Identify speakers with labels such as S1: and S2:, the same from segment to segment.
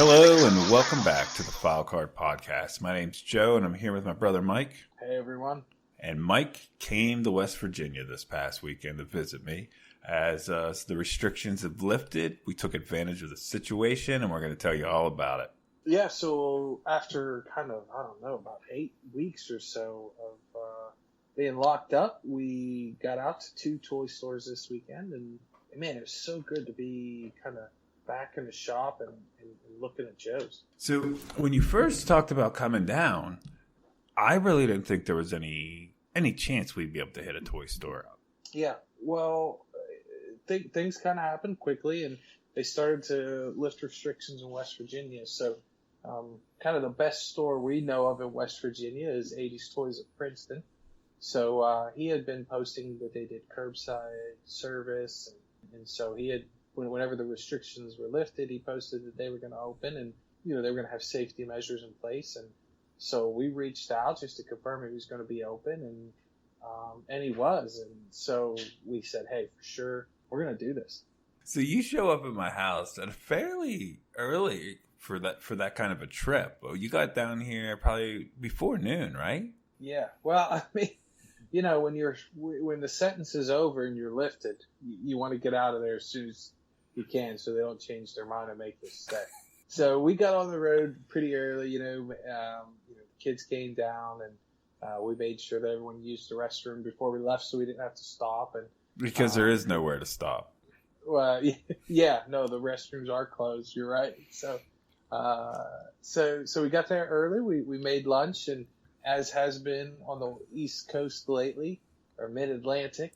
S1: Hello and welcome back to the File Card Podcast. My name's Joe and I'm here with my brother Mike.
S2: Hey everyone.
S1: And Mike came to West Virginia this past weekend to visit me. As the restrictions have lifted, we took advantage of the situation and we're going to tell you all about it.
S2: Yeah, so after about 8 weeks or so of being locked up, we got out to 2 toy stores this weekend. And man, it was so good to be kind of back in the shop and looking at Joe's.
S1: So when you first talked about coming down, I really didn't think there was any chance we'd be able to hit a toy store up.
S2: Yeah, well, things kind of happened quickly, and they started to lift restrictions in West Virginia. So kind of the best store we know of in West Virginia is 80's Toys of Princeton. So he had been posting that they did curbside service, and so he had, whenever the restrictions were lifted, he posted that they were going to open, and they were going to have safety measures in place. And so we reached out just to confirm he was going to be open, and he was. And so we said, hey, for sure, we're going to do this.
S1: So you show up at my house at fairly early for that kind of a trip. Well, you got down here probably before noon, right?
S2: Yeah. Well, I mean, when the sentence is over and you're lifted, you want to get out of there as soon as you can, so they don't change their mind and make you stay. So we got on the road pretty early. Kids came down, and we made sure that everyone used the restroom before we left, so we didn't have to stop. And
S1: because there is nowhere to stop.
S2: Well, yeah, no, the restrooms are closed. You're right. So we got there early. We made lunch, and as has been on the East Coast lately, or Mid-Atlantic,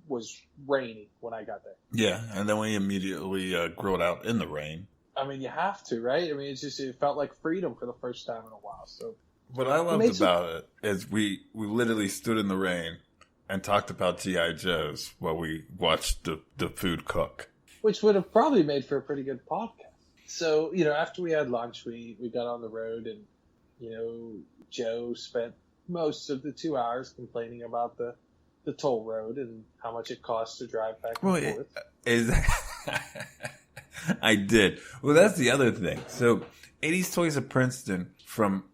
S2: was rainy when I got there.
S1: Yeah, and then we immediately grilled out in the rain.
S2: I mean, you have to, right? I mean, it felt like freedom for the first time in a while. So
S1: what I loved about it is we literally stood in the rain and talked about G.I. Joes while we watched the food cook.
S2: Which would have probably made for a pretty good podcast. So, after we had lunch, we got on the road, and, Joe spent most of the 2 hours complaining about the toll road and how much it costs to drive back and forth.
S1: I did. Well, that's the other thing. So 80's Toys of Princeton from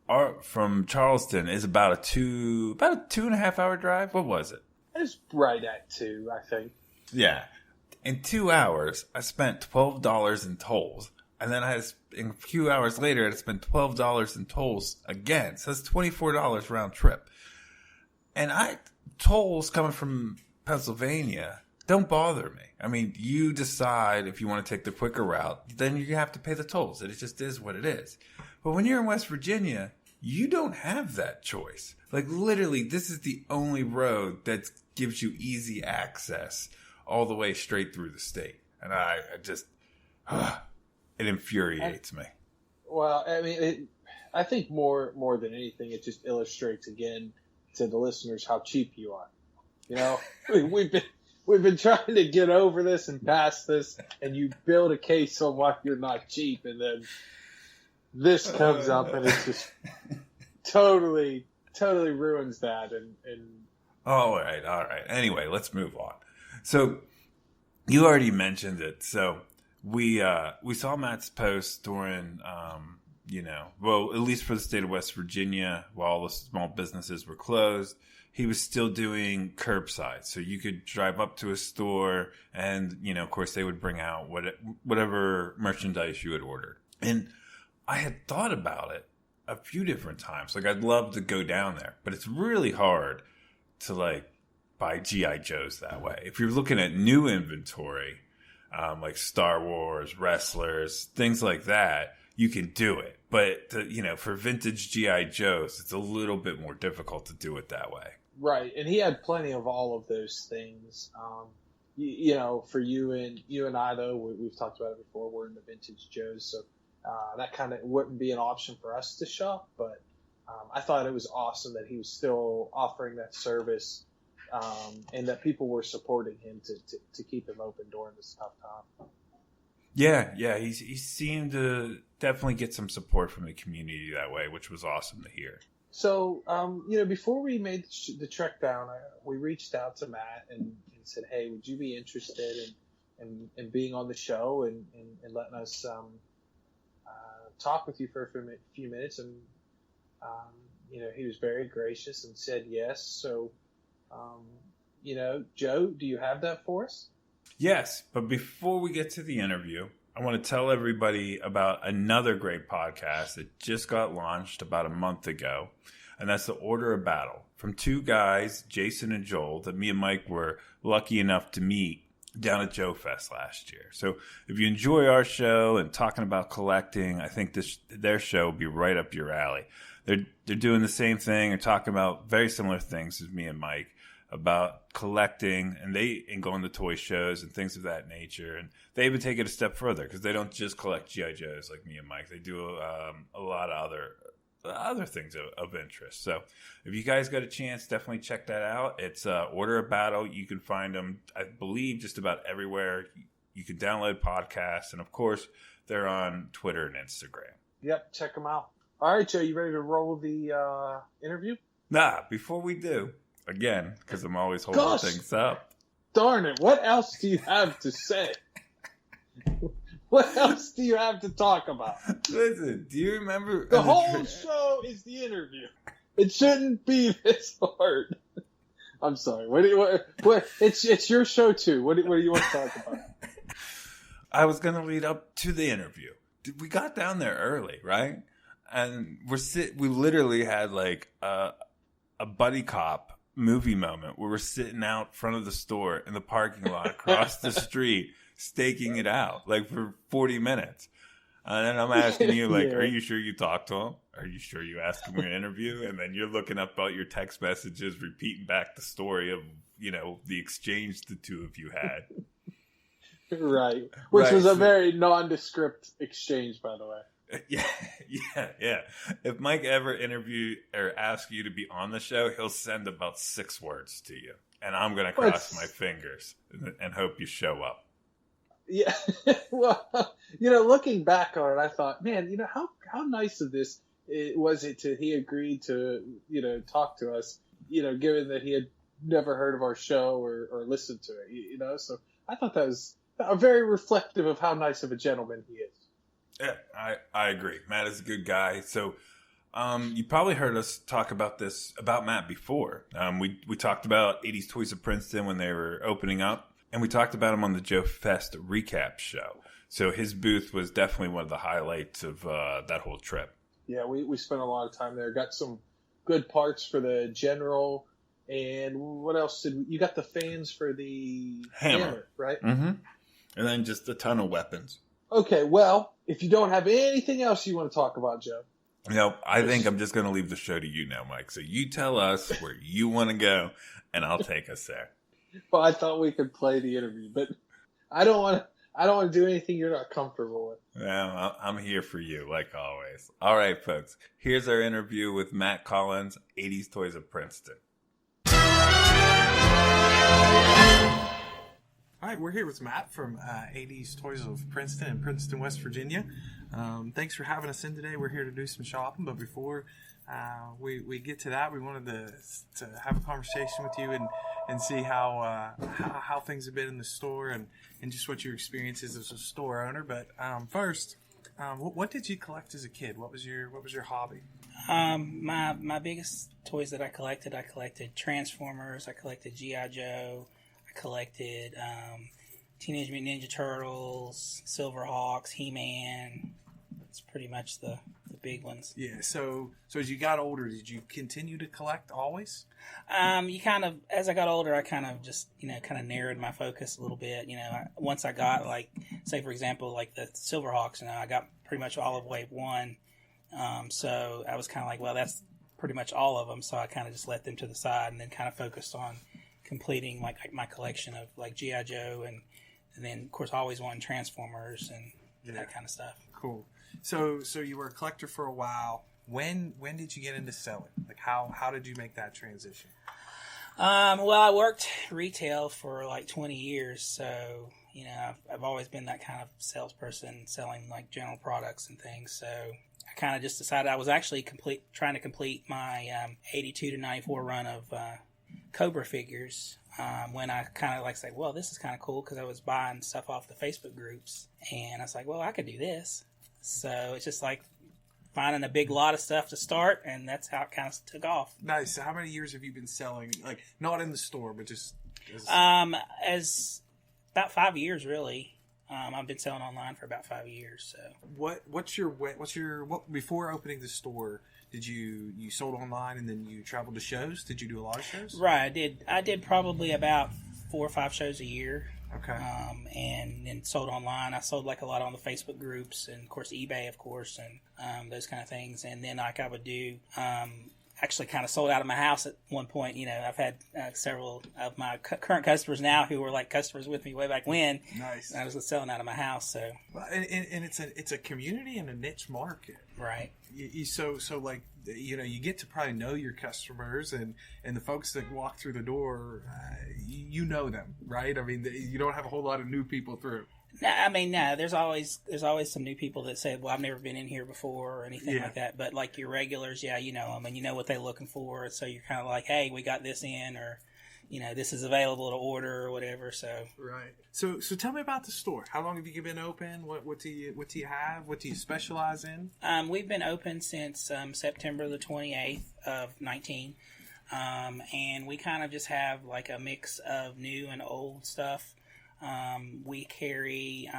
S1: Charleston is about a 2.5 hour drive. What was it?
S2: It's right at 2, I think.
S1: Yeah. In 2 hours, I spent $12 in tolls. And then a few hours later, I spent $12 in tolls again. So that's $24 round trip. And tolls coming from Pennsylvania don't bother me. I mean, you decide if you want to take the quicker route, then you have to pay the tolls. It just is what it is. But when you're in West Virginia, you don't have that choice. Like, literally, this is the only road that gives you easy access all the way straight through the state. And I just, it infuriates me. Well,
S2: I mean, I think more than anything, it just illustrates again to the listeners how cheap you are. We've been trying to get over this and past this, and you build a case on why you're not cheap, and then this comes up, and it just totally ruins that. And
S1: all right. Anyway, let's move on. So you already mentioned it. So we saw Matt's post during, at least for the state of West Virginia, while all the small businesses were closed, he was still doing curbside. So you could drive up to a store and, of course, they would bring out whatever merchandise you had ordered. And I had thought about it a few different times. Like, I'd love to go down there, but it's really hard to, buy G.I. Joes that way. If you're looking at new inventory, like Star Wars, wrestlers, things like that, you can do it. But, for vintage G.I. Joes, it's a little bit more difficult to do it that way.
S2: Right, and he had plenty of all of those things. For you and I, though, we've talked about it before, we're in the vintage Joes, so that kind of wouldn't be an option for us to shop, but I thought it was awesome that he was still offering that service, and that people were supporting him to keep him open during this tough time.
S1: Yeah, he seemed to definitely get some support from the community that way, which was awesome to hear.
S2: So, before we made the trek down, we reached out to Matt and said, hey, would you be interested in being on the show and letting us talk with you for a few minutes, and he was very gracious and said yes. So, Joe, do you have that for us?
S1: Yes, but before we get to the interview, I want to tell everybody about another great podcast that just got launched about a month ago, and that's The Order of Battle, from two guys, Jason and Joel, that me and Mike were lucky enough to meet down at Joe Fest last year. So if you enjoy our show and talking about collecting, I think their show will be right up your alley. They're doing the same thing and talking about very similar things as me and Mike, about collecting and going to toy shows and things of that nature. And they even take it a step further because they don't just collect G.I. Joes like me and Mike. They do a lot of other things of interest. So if you guys got a chance, definitely check that out. It's Order of Battle. You can find them, I believe, just about everywhere. You can download podcasts. And, of course, they're on Twitter and Instagram.
S2: Yep, check them out. All right, Joe, you ready to roll the interview?
S1: Nah, before we do, again, because I'm always holding things up.
S2: Darn it. What else do you have to say? What else do you have to talk about?
S1: Listen, do you remember?
S2: The whole show is the interview. It shouldn't be this hard. I'm sorry. What? It's your show too. What do you want to talk about?
S1: I was going to lead up to the interview. We got down there early, right? And we literally had like a buddy cop movie moment where we're sitting out front of the store in the parking lot across the street, staking it out like for 40 minutes. And then I'm asking you, like, yeah. Are you sure you talked to him? Are you sure you asked him in an interview? And then you're looking up about your text messages, repeating back the story of, the exchange the two of you had.
S2: Right. Which was a very nondescript exchange, by the way.
S1: Yeah. If Mike ever interview or ask you to be on the show, he'll send about 6 words to you. And I'm going to cross my fingers and hope you show up.
S2: Yeah. Well, looking back on it, I thought, man, how nice of this was it he agreed to, talk to us, given that he had never heard of our show or listened to it, so I thought that was very reflective of how nice of a gentleman he is.
S1: Yeah, I agree. Matt is a good guy. So, you probably heard us talk about Matt before. We talked about 80's Toys of Princeton when they were opening up. And we talked about him on the Joe Fest recap show. So his booth was definitely one of the highlights of that whole trip. Yeah,
S2: we spent a lot of time there. Got some good parts for the General. And what else you got the fans for the hammer, right?
S1: Mm-hmm. And then just a ton of weapons.
S2: Okay, well, if you don't have anything else you want to talk about, Joe.
S1: I think I'm just going to leave the show to you now, Mike. So you tell us where you want to go, and I'll take us there.
S2: Well, I thought we could play the interview, but I don't want to do anything you're not comfortable with.
S1: Well, I'm here for you, like always. All right, folks. Here's our interview with Matt Collins, 80's Toys of Princeton.
S3: All right, we're here with Matt from 80's Toys of Princeton in Princeton, West Virginia. Thanks for having us in today. We're here to do some shopping, but before we get to that, we wanted to have a conversation with you and see how things have been in the store and just what your experience is as a store owner. But first, what did you collect as a kid? What was your hobby?
S4: My biggest toys that I collected Transformers. I collected G.I. Joe. I collected Teenage Mutant Ninja Turtles, Silverhawks, He-Man. That's pretty much the big ones.
S3: Yeah. So as you got older, did you continue to collect always?
S4: As I got older, I kind of just, kind of narrowed my focus a little bit. Once I got, like, say, for example, like the Silverhawks, I got pretty much all of Wave 1. So I was kind of like, well, that's pretty much all of them. So I kind of just let them to the side and then kind of focused on completing like my collection of like G.I. Joe and then, of course, always wanting Transformers and that kind of stuff.
S3: Cool. So you were a collector for a while. When did you get into selling? Like how did you make that transition?
S4: Well, I worked retail for like 20 years, so I've always been that kind of salesperson selling like general products and things. So I kind of just decided I was actually trying to complete my 82 to 94 run of Cobra figures. When I kind of said, well, this is kind of cool because I was buying stuff off the Facebook groups, and I was like, well, I could do this. So it's just like finding a big lot of stuff to start, and that's how it kind of took off.
S3: Nice. So how many years have you been selling? Like, not in the store, but just
S4: As about 5 years, really. I've been selling online for about 5 years. So
S3: what's your before opening the store? Did you sold online and then you traveled to shows? Did you do a lot of shows?
S4: Right, I did probably about 4 or 5 shows a year.
S3: Okay.
S4: And then sold online. I sold like a lot on the Facebook groups and of course eBay, of course, and those kind of things. And then like I would do. Actually kind of sold out of my house at one point. You know, I've had several of my current customers now who were like customers with me way back when.
S3: Nice.
S4: And I was selling out of my house. So,
S3: and it's a community and a niche market,
S4: right?
S3: So like, you know, you get to probably know your customers and the folks that walk through the door, you know them, right? I mean, you don't have a whole lot of new people through.
S4: No. There's always some new people that say, "Well, I've never been in here before" or anything like that. But like your regulars, you know them and you know what they're looking for. So you're kind of like, "Hey, we got this in," or you know, "This is available to order," or whatever. So
S3: right. So tell me about the store. How long have you been open? What do you have? What do you specialize in?
S4: We've been open since September the 28th of 19, and we kind of just have like a mix of new and old stuff. We carry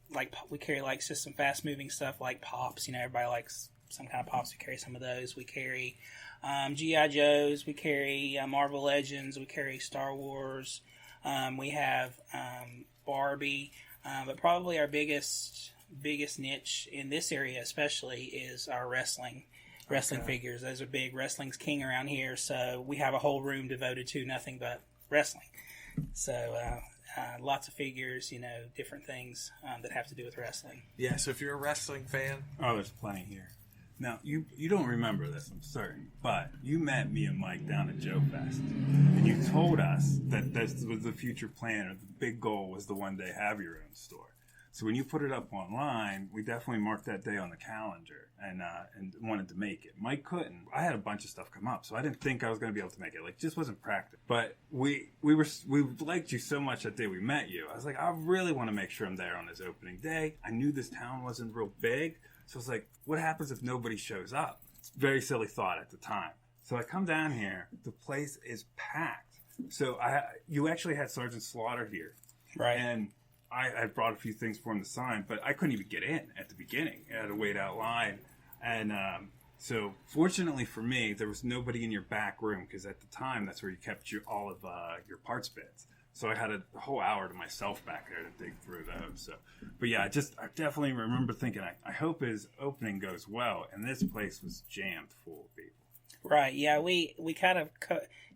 S4: like just some fast moving stuff like pops. You know, everybody likes some kind of pops. We carry some of those. We carry G.I. Joes. We carry Marvel Legends. We carry Star Wars. We have Barbie. But probably our biggest niche in this area especially is our wrestling figures. Those are big. Wrestling's king around here. So we have a whole room devoted to nothing but wrestling. So lots of figures, you know, different things that have to do with wrestling.
S3: Yeah, so if you're a wrestling fan...
S1: Oh, there's plenty here. Now, you don't remember this, I'm certain, but you met me and Mike down at Joe Fest, and you told us that this was the future plan, or the big goal was to one day have your own store. So when you put it up online, we definitely marked that day on the calendar and wanted to make it. Mike couldn't. I had a bunch of stuff come up, so I didn't think I was going to be able to make it. Like, it just wasn't practical. But we liked you so much that day we met you. I was like, I really want to make sure I'm there on his opening day. I knew this town wasn't real big, so I was like, what happens if nobody shows up? It's a very silly thought at the time. So I come down here. The place is packed. So you actually had Sergeant Slaughter here.
S4: Right.
S1: And I brought a few things for him to sign, but I couldn't even get in at the beginning. I had to wait out line. And so fortunately for me, there was nobody in your back room, because at the time, that's where you kept all of your parts bits. So I had a whole hour to myself back there to dig through those. So, but yeah, I definitely remember thinking, I hope his opening goes well. And this place was jammed full of people.
S4: Right. Yeah, we kind of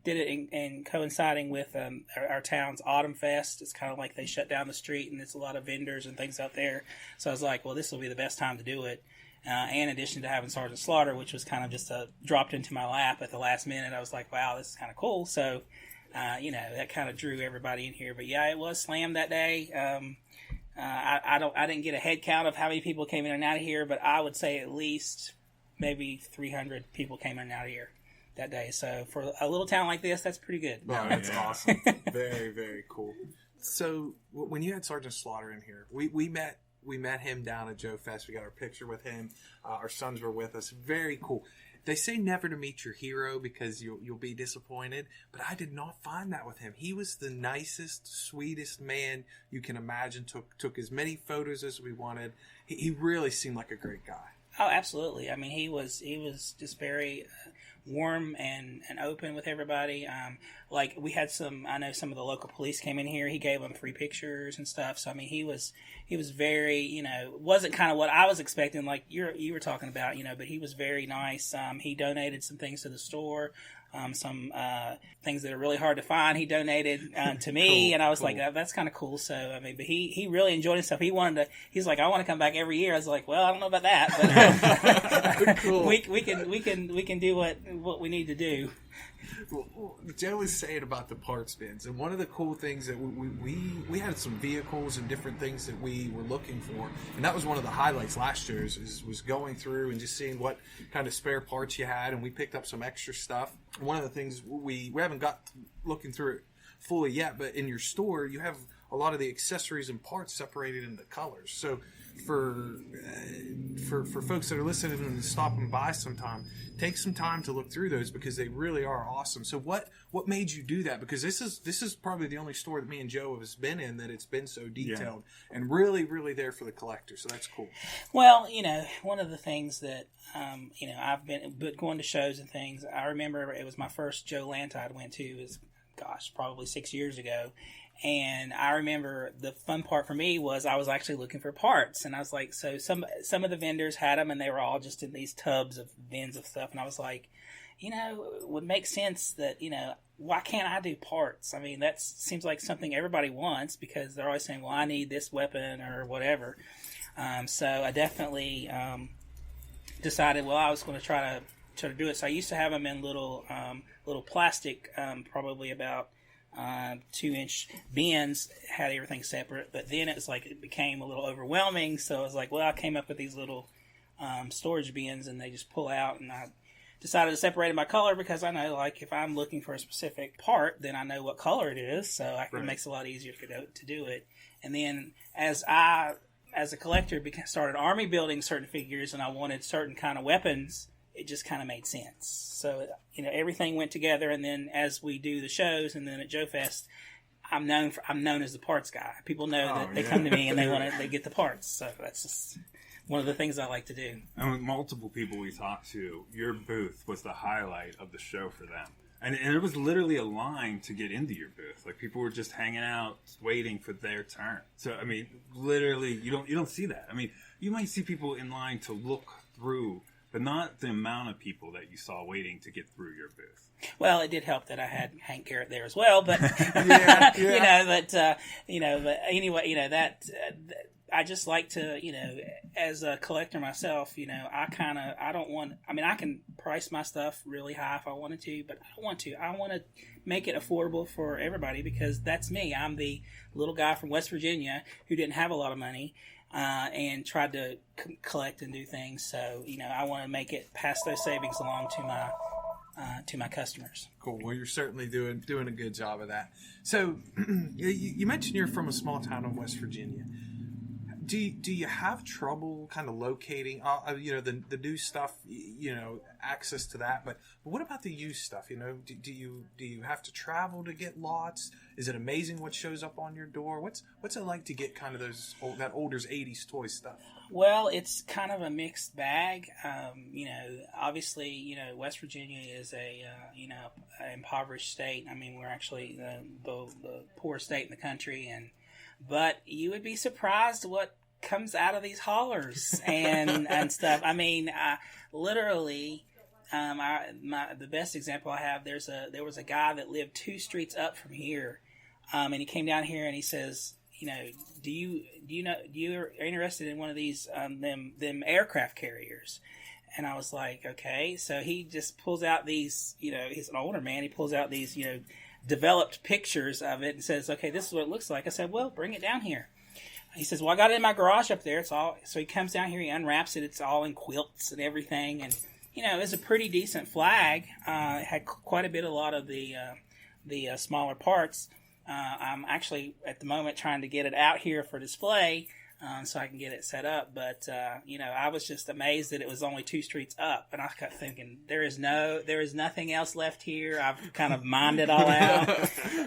S4: did it in coinciding with our town's Autumn Fest. It's kind of like they shut down the street and there's a lot of vendors and things out there. So I was like, well, this will be the best time to do it. In addition to having Sergeant Slaughter, which was kind of just dropped into my lap at the last minute, I was like, wow, this is kind of cool. So, you know, that kind of drew everybody in here. But yeah, it was slammed that day. I didn't get a head count of how many people came in and out of here, but I would say at least maybe 300 people came in and out of here that day. So for a little town like this, that's pretty good.
S3: Wow, that's awesome. Very, very cool. So when you had Sergeant Slaughter in here, we met him down at Joe Fest. We got our picture with him. Our sons were with us. Very cool. They say never to meet your hero because you'll be disappointed, but I did not find that with him. He was the nicest, sweetest man you can imagine. Took as many photos as we wanted. He really seemed like a great guy.
S4: Oh, absolutely. I mean, he was just very warm and open with everybody. Like we had I know some of the local police came in here. He gave them free pictures and stuff. So I mean, he was very, you know, wasn't kind of what I was expecting, like you were talking about, you know, but he was very nice. He donated some things to the store. Some things that are really hard to find, he donated to me, cool, and I was like, that's kind of cool. So I mean, but he really enjoyed himself. He's like, I want to come back every year. I was like, well, I don't know about that, but cool. we can do what we need to do.
S3: Well, Joe was saying about the parts bins, and one of the cool things that we had some vehicles and different things that we were looking for, and that was one of the highlights last year was going through and just seeing what kind of spare parts you had, and we picked up some extra stuff. One of the things we haven't got looking through it fully yet, but in your store you have a lot of the accessories and parts separated into colors. So for folks that are listening and stopping by sometime, take some time to look through those because they really are awesome. So what made you do that? Because this is probably the only store that me and Joe has been in that it's been so detailed and really, really there for the collector. So that's cool.
S4: Well, one of the things that, I've been going to shows and things. I remember it was my first Joe Lanta I went to. It was, probably 6 years ago. And I remember the fun part for me was I was actually looking for parts. And I was like, so some of the vendors had them and they were all just in these tubs of bins of stuff. And I was like, it would make sense that, why can't I do parts? I mean, that seems like something everybody wants because they're always saying, well, I need this weapon or whatever. So I definitely decided, well, I was going to try to do it. So I used to have them in little plastic, probably about 2-inch bins, had everything separate, but then it became a little overwhelming, so I was like, well, I came up with these little storage bins and they just pull out, and I decided to separate it by color because I know, like, if I'm looking for a specific part, then I know what color it is, so it makes it a lot easier to do it. And then as a collector started army building certain figures and I wanted certain kind of weapons, it just kind of made sense. So, everything went together, and then as we do the shows, and then at Joe Fest, I'm known as the parts guy. People know that they come to me and they get the parts. So that's just one of the things I like to do.
S1: And with multiple people we talked to, your booth was the highlight of the show for them. And it was literally a line to get into your booth. Like, people were just hanging out, waiting for their turn. So, I mean, literally, you don't see that. I mean, you might see people in line to look through, but not the amount of people that you saw waiting to get through your booth. Well,
S4: it did help that I had Hank Garrett there as well, but but anyway, that I just like to, as a collector myself, I can price my stuff really high if I wanted to, but I don't want to. I want to make it affordable for everybody because that's me. I'm the little guy from West Virginia who didn't have a lot of money. And tried to collect and do things. So, I want to make it pass those savings along to my customers.
S3: Cool. Well, you're certainly doing a good job of that. So, you mentioned you're from a small town in West Virginia. Do you have trouble kind of locating, the new stuff, access to that? But what about the used stuff? Do you have to travel to get lots? Is it amazing what shows up on your door? What's it like to get kind of that older 80s toy stuff?
S4: Well, it's kind of a mixed bag. Obviously, West Virginia is an impoverished state. I mean, we're actually the poorest state in the country, but you would be surprised what comes out of these haulers and stuff. I mean, literally, the best example I have. There was a guy that lived 2 streets up from here, and he came down here and he says, do you're interested in one of these them aircraft carriers? And I was like, okay. So he just pulls out these, he's an older man. He pulls out these, developed pictures of it and says, okay, this is what it looks like. I said, well, bring it down here. He says, well, I got it in my garage up there. So he comes down here, he unwraps it. It's all in quilts and everything. And, it was a pretty decent flag. It had quite a lot of the smaller parts. I'm actually at the moment trying to get it out here for display. So I can get it set up. But, I was just amazed that it was only 2 streets up. And I kept thinking, there is nothing else left here. I've kind of mined it all out.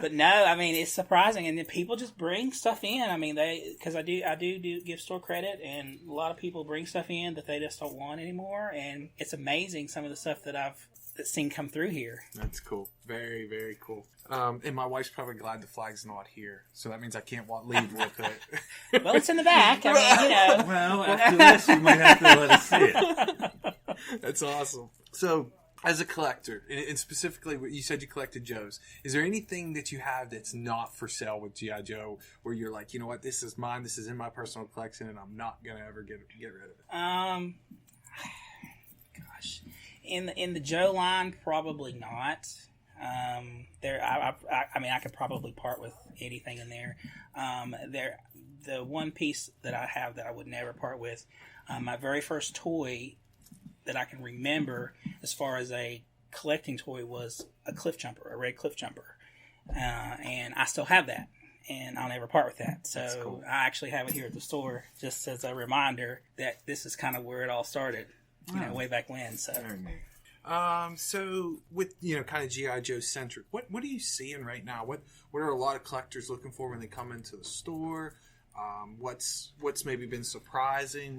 S4: But no, I mean, it's surprising. And then people just bring stuff in. I mean, because I do give store credit, and a lot of people bring stuff in that they just don't want anymore. And it's amazing some of the stuff that I've seen come through here.
S3: That's cool. Very, very cool. And my wife's probably glad the flag's not here, so that means I can't leave with it.
S4: Well, it's in the back. I mean,
S1: Well, after this, you might have to let us see it.
S3: That's awesome. So, as a collector, and specifically, you said you collected Joes, is there anything that you have that's not for sale with G.I. Joe where you're like, you know what, this is mine, this is in my personal collection, and I'm not going to ever get rid of it?
S4: Gosh. In the Joe line, probably not. I could probably part with anything in there. The one piece that I have that I would never part with, my very first toy that I can remember as far as a collecting toy was a cliff jumper, a red cliff jumper, and I still have that. and I'll never part with that.
S1: That's
S4: So
S1: cool.
S4: I actually have it here at the store just as a reminder that this is kind of where it all started, way back when. So.
S1: Very neat.
S3: So with kind of GI Joe centric, what are you seeing right now? What are a lot of collectors looking for when they come into the store? What's maybe been surprising?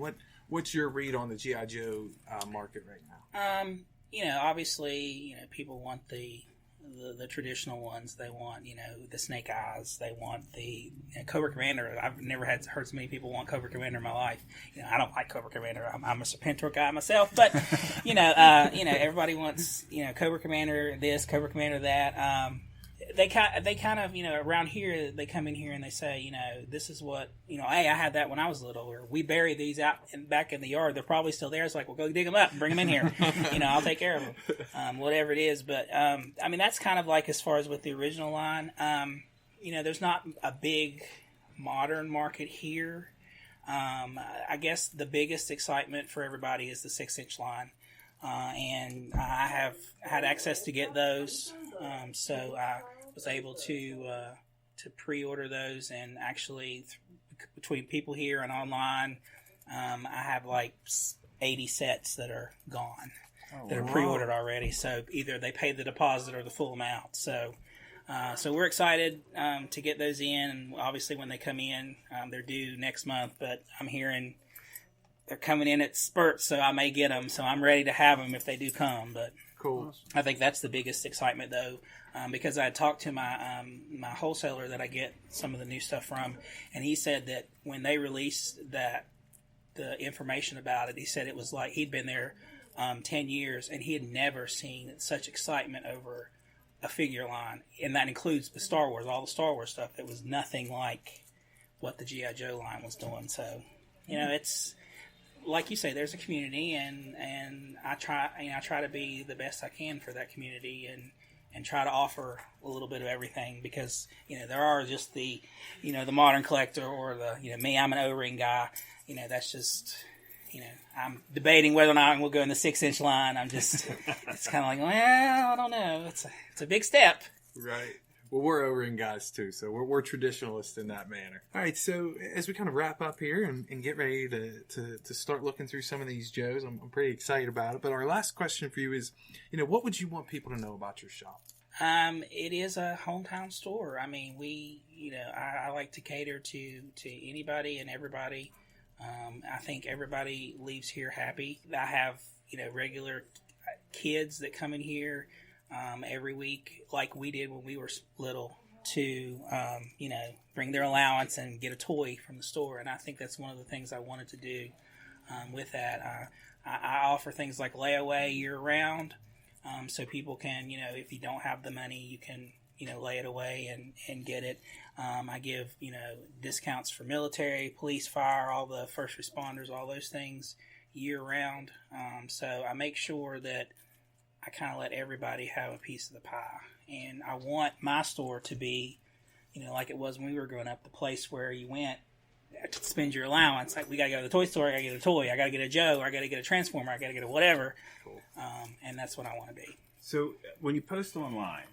S3: What's your read on the GI Joe market right now?
S4: Obviously, people want the traditional ones. They want the Snake Eyes. They want the Cobra Commander. I've never heard so many people want Cobra Commander in my life. I don't like Cobra Commander. I'm a Serpentor guy myself, but everybody wants Cobra Commander this, Cobra Commander that. They kind of around here they come in here and they say this is what hey, I had that when I was little, or we bury these out back in the yard, they're probably still there. It's like, well, go dig them up and bring them in here. I'll take care of them, whatever it is. But that's kind of like as far as with the original line. There's not a big modern market here. I guess the biggest excitement for everybody is the 6-inch line. And I have had access to get those, so I was able to pre-order those, and actually between people here and online, I have like 80 sets that are gone, that are pre-ordered already. So either they paid the deposit or the full amount. So we're excited to get those in, and obviously when they come in, they're due next month. But I'm hearing they're coming in at spurts, so I may get them. So I'm ready to have them if they do come. But
S3: Cool.
S4: I think that's the biggest excitement, though, because I talked to my my wholesaler that I get some of the new stuff from, and he said that when they released the information about it, he said it was like he'd been there 10 years, and he had never seen such excitement over a figure line, and that includes the Star Wars, all the Star Wars stuff. It was nothing like what the G.I. Joe line was doing. So, it's like you say, there's a community, and I try to be the best I can for that community, and try to offer a little bit of everything, because there are just the the modern collector, or the me, I'm an O-ring guy. That's just I'm debating whether or not we'll go in the 6-inch line. I'm just it's kind of like, well, I don't know. It's a big step.
S3: Right. Well, we're O-ring guys too, so we're traditionalists in that manner. All right, so as we kind of wrap up here and get ready to start looking through some of these Joes, I'm pretty excited about it. But our last question for you is, what would you want people to know about your shop?
S4: It is a hometown store. I mean, I like to cater to anybody and everybody. I think everybody leaves here happy. I have regular kids that come in here every week, like we did when we were little, to bring their allowance and get a toy from the store. And I think that's one of the things I wanted to do with that. I offer things like layaway year round, so people can, if you don't have the money, you can lay it away and get it. I give discounts for military, police, fire, all the first responders, all those things year round. So I make sure that I kind of let everybody have a piece of the pie. And I want my store to be, like it was when we were growing up, the place where you went to spend your allowance. Like, we got to go to the toy store, I got to get a toy, I got to get a Joe, I got to get a Transformer, I got to get a whatever.
S3: Cool.
S4: And that's what I want to be.
S1: So when you post online,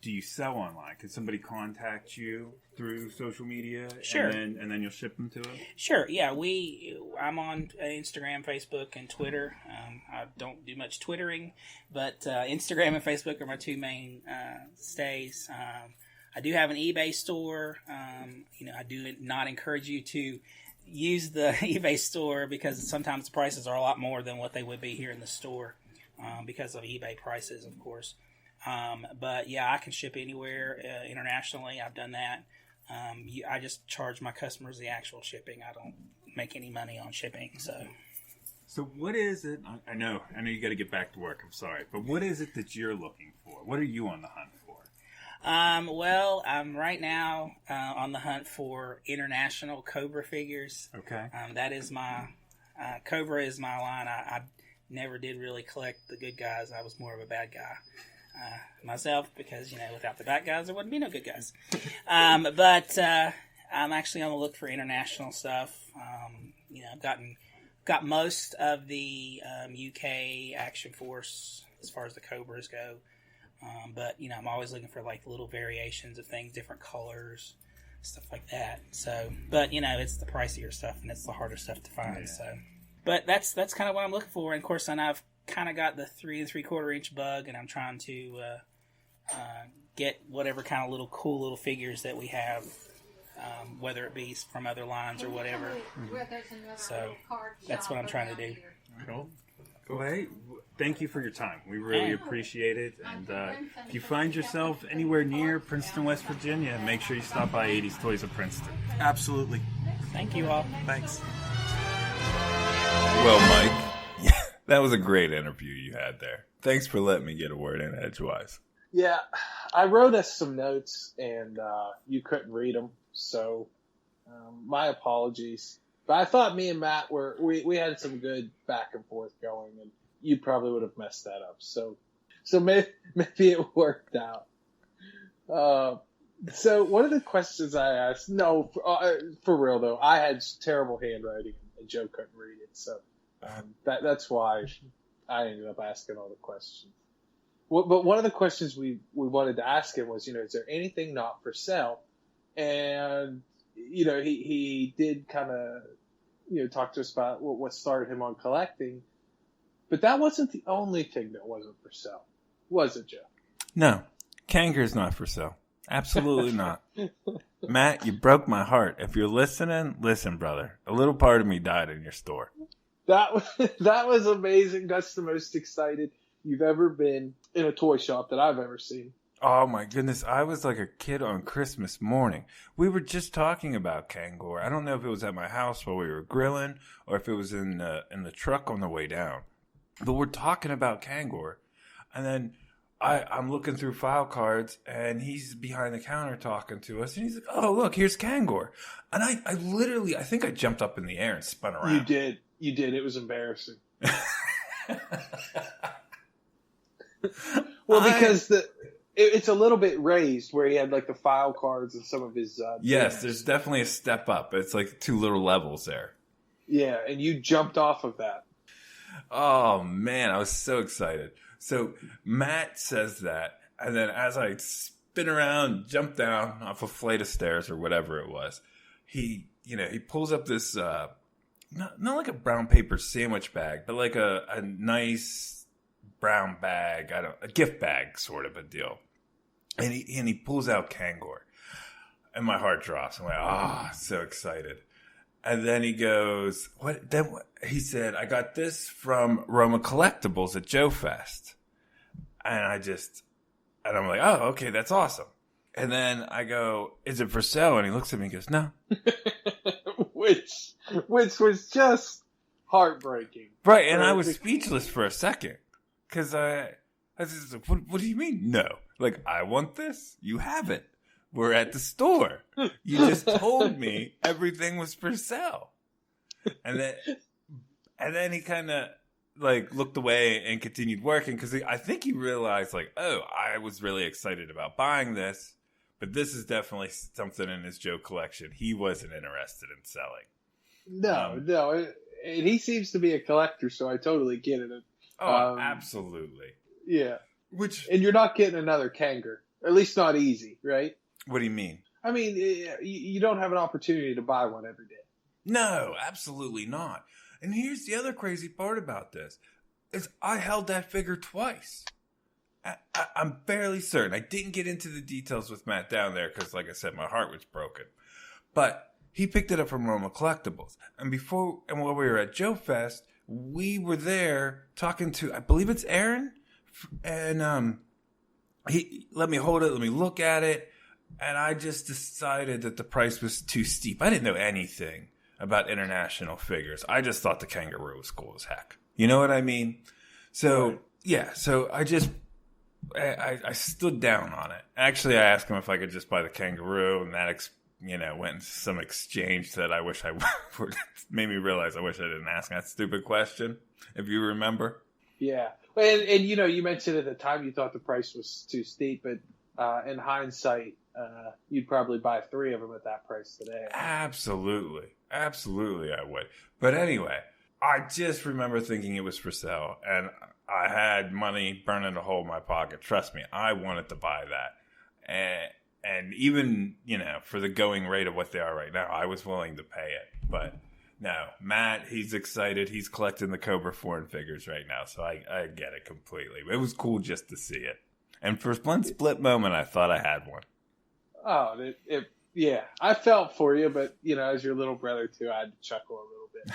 S1: do you sell online? Can somebody contact you through social media?
S4: Sure.
S1: And then you'll ship them to them?
S4: Sure, yeah. I'm on Instagram, Facebook, and Twitter. I don't do much twittering, but Instagram and Facebook are my two main stays. I do have an eBay store. I do not encourage you to use the eBay store, because sometimes the prices are a lot more than what they would be here in the store, because of eBay prices, of course. But yeah, I can ship anywhere internationally. I've done that. I just charge my customers the actual shipping. I don't make any money on shipping. So
S1: what is it? I know you got to get back to work. I'm sorry, but what is it that you're looking for? What are you on the hunt for?
S4: Well, I'm right now on the hunt for international Cobra figures.
S1: Okay.
S4: That is my Cobra is my line. I never did really collect the good guys. I was more of a bad guy. Myself, because without the bad guys there wouldn't be no good guys. But I'm actually on the look for international stuff. I've got most of the UK Action Force as far as the Cobras go, but I'm always looking for like little variations of things, different colors. stuff like that. So, but it's the pricier stuff and it's the harder stuff to find. Yeah. So, but that's kind of what I'm looking for. And of course, I've kind of got the 3 3/4 inch bug, and I'm trying to get whatever kind of cool little figures that we have, whether it be from other lines or whatever. So that's what I'm trying to do.
S5: Cool. Well, hey, thank you for your time. We really appreciate it. And if you find yourself anywhere near Princeton, West Virginia, make sure you stop by 80's Toys of Princeton.
S3: Absolutely.
S4: Thank you all.
S3: Thanks.
S1: Well, Mike, that was a great interview you had there. Thanks for letting me get a word in edgewise.
S2: Yeah, I wrote us some notes, and you couldn't read them, so my apologies. But I thought me and Matt we had some good back and forth going, and you probably would have messed that up. So maybe it worked out. So one of the questions I asked, for real though, I had terrible handwriting, and Joe couldn't read it, so that's why I ended up asking all the questions. But one of the questions we wanted to ask him was, is there anything not for sale? And he did kind of, talk to us about what started him on collecting. But that wasn't the only thing that wasn't for sale. Was it, Joe?
S1: No. Kangaroo's not for sale. Absolutely not. Matt, you broke my heart. If you're listening, listen, brother. A little part of me died in your store.
S2: That was amazing. That's the most excited you've ever been in a toy shop that I've ever seen.
S1: Oh my goodness, I was like a kid on Christmas morning. We were just talking about Kangor. I don't know if it was at my house while we were grilling or if it was in the truck on the way down. But we're talking about Kangor. And then I'm looking through file cards, and he's behind the counter talking to us. And he's like, oh, look, here's Kangor. And I think I jumped up in the air and spun around.
S2: You did. It was embarrassing. Well, because it's a little bit raised where he had like the file cards and some of his.
S1: Yes, there's definitely a step up. It's like 2 little levels there.
S2: Yeah, and you jumped off of that.
S1: Oh man, I was so excited. So Matt says that, and then as I spin around, jump down off a flight of stairs or whatever it was, he pulls up this not like a brown paper sandwich bag, but like a nice brown bag, a gift bag sort of a deal. And he pulls out Kangor, and my heart drops. I'm like, so excited. And then he goes, what? Then he said, I got this from Roma Collectibles at Joe Fest. And I'm like, oh, okay, that's awesome. And then I go, is it for sale? And he looks at me and goes, no.
S2: which was just heartbreaking.
S1: Right. And I was speechless for a second. Cause I was like, what do you mean? No. Like, I want this. You have it. We're at the store. You just told me everything was for sale. And then he kind of like looked away and continued working because I think he realized like, oh, I was really excited about buying this, but this is definitely something in his Joe collection he wasn't interested in selling.
S2: No. And he seems to be a collector, so I totally get it.
S1: Absolutely.
S2: Yeah. And you're not getting another Kanger, at least not easy, right?
S1: What do you mean?
S2: I mean, you don't have an opportunity to buy one every day.
S1: No, absolutely not. And here's the other crazy part about this, is I held that figure twice. I'm fairly certain. I didn't get into the details with Matt down there because, like I said, my heart was broken. But he picked it up from Roma Collectibles. And while we were at Joe Fest, we were there talking to, I believe it's Aaron. And he let me hold it, let me look at it. And I just decided that the price was too steep. I didn't know anything about international figures. I just thought the kangaroo was cool as heck. You know what I mean? So, yeah. So I stood down on it. Actually, I asked him if I could just buy the kangaroo, and that, went into some exchange that I wish I would made me realize I wish I didn't ask that stupid question, if you remember.
S2: Yeah. And you mentioned at the time you thought the price was too steep, but in hindsight, you'd probably buy 3 of them at that price today.
S1: Absolutely I would. But anyway, I just remember thinking it was for sale, and I had money burning a hole in my pocket. Trust me, I wanted to buy that. And even, for the going rate of what they are right now, I was willing to pay it. But no, Matt, he's excited. He's collecting the Cobra foreign figures right now. So I get it completely. It was cool just to see it. And for one split moment, I thought I had one.
S2: Oh, yeah. I felt for you, but, as your little brother, too, I had to chuckle a little bit.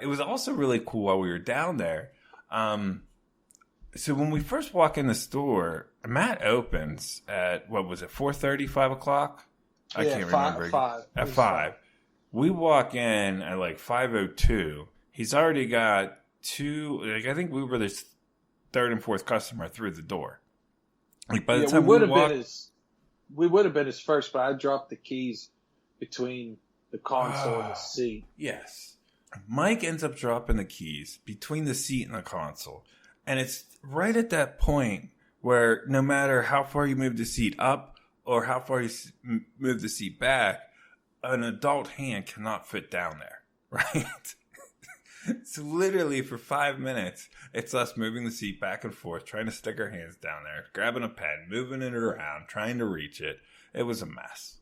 S1: It was also really cool while we were down there. So when we first walk in the store, Matt opens at, 4:30, 5 o'clock? I can't remember.
S2: 5.
S1: At 5. We walk in at like 5:02. He's already got 2, I think we were the third and fourth customer through the door. Like by the time we
S2: would have been his first, but I dropped the keys between the console and the seat.
S1: Yes. Mike ends up dropping the keys between the seat and the console. And it's right at that point where no matter how far you move the seat up or how far you move the seat back, an adult hand cannot fit down there, right? So literally for 5 minutes, it's us moving the seat back and forth, trying to stick our hands down there, grabbing a pen, moving it around, trying to reach it. It was a mess.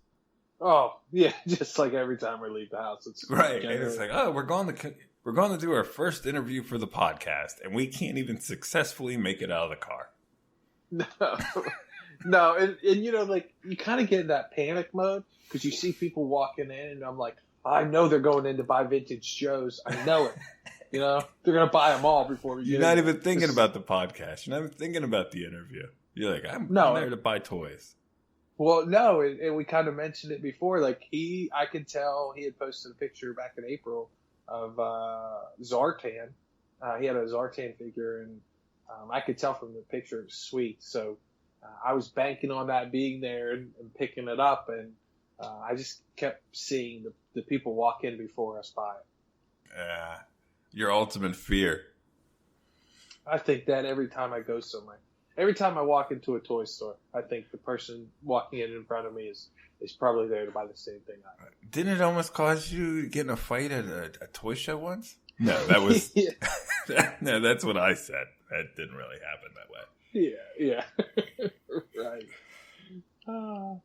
S2: Oh, yeah, just like every time we leave the house. It's
S1: right. And it's like, we're going to do our first interview for the podcast, and we can't even successfully make it out of the car.
S2: No, and you kind of get in that panic mode because you see people walking in, and I'm like, I know they're going in to buy vintage Joes. I know it. They're going to buy them all before we get
S1: You're not even thinking about the podcast. You're not even thinking about the interview. You're like, I'm there to buy toys.
S2: Well, no, and we kind of mentioned it before. Like I could tell he had posted a picture back in April of Zartan. He had a Zartan figure, and I could tell from the picture it was sweet. So I was banking on that being there and picking it up, and I just kept seeing the people walk in before us buy it.
S1: Your ultimate fear.
S2: I think that every time I go somewhere. Every time I walk into a toy store, I think the person walking in front of me is probably there to buy the same thing I am.
S1: Didn't it almost cause you to get in a fight at a toy show once? No, that was... No, that's what I said. That didn't really happen that way.
S2: Yeah. Right.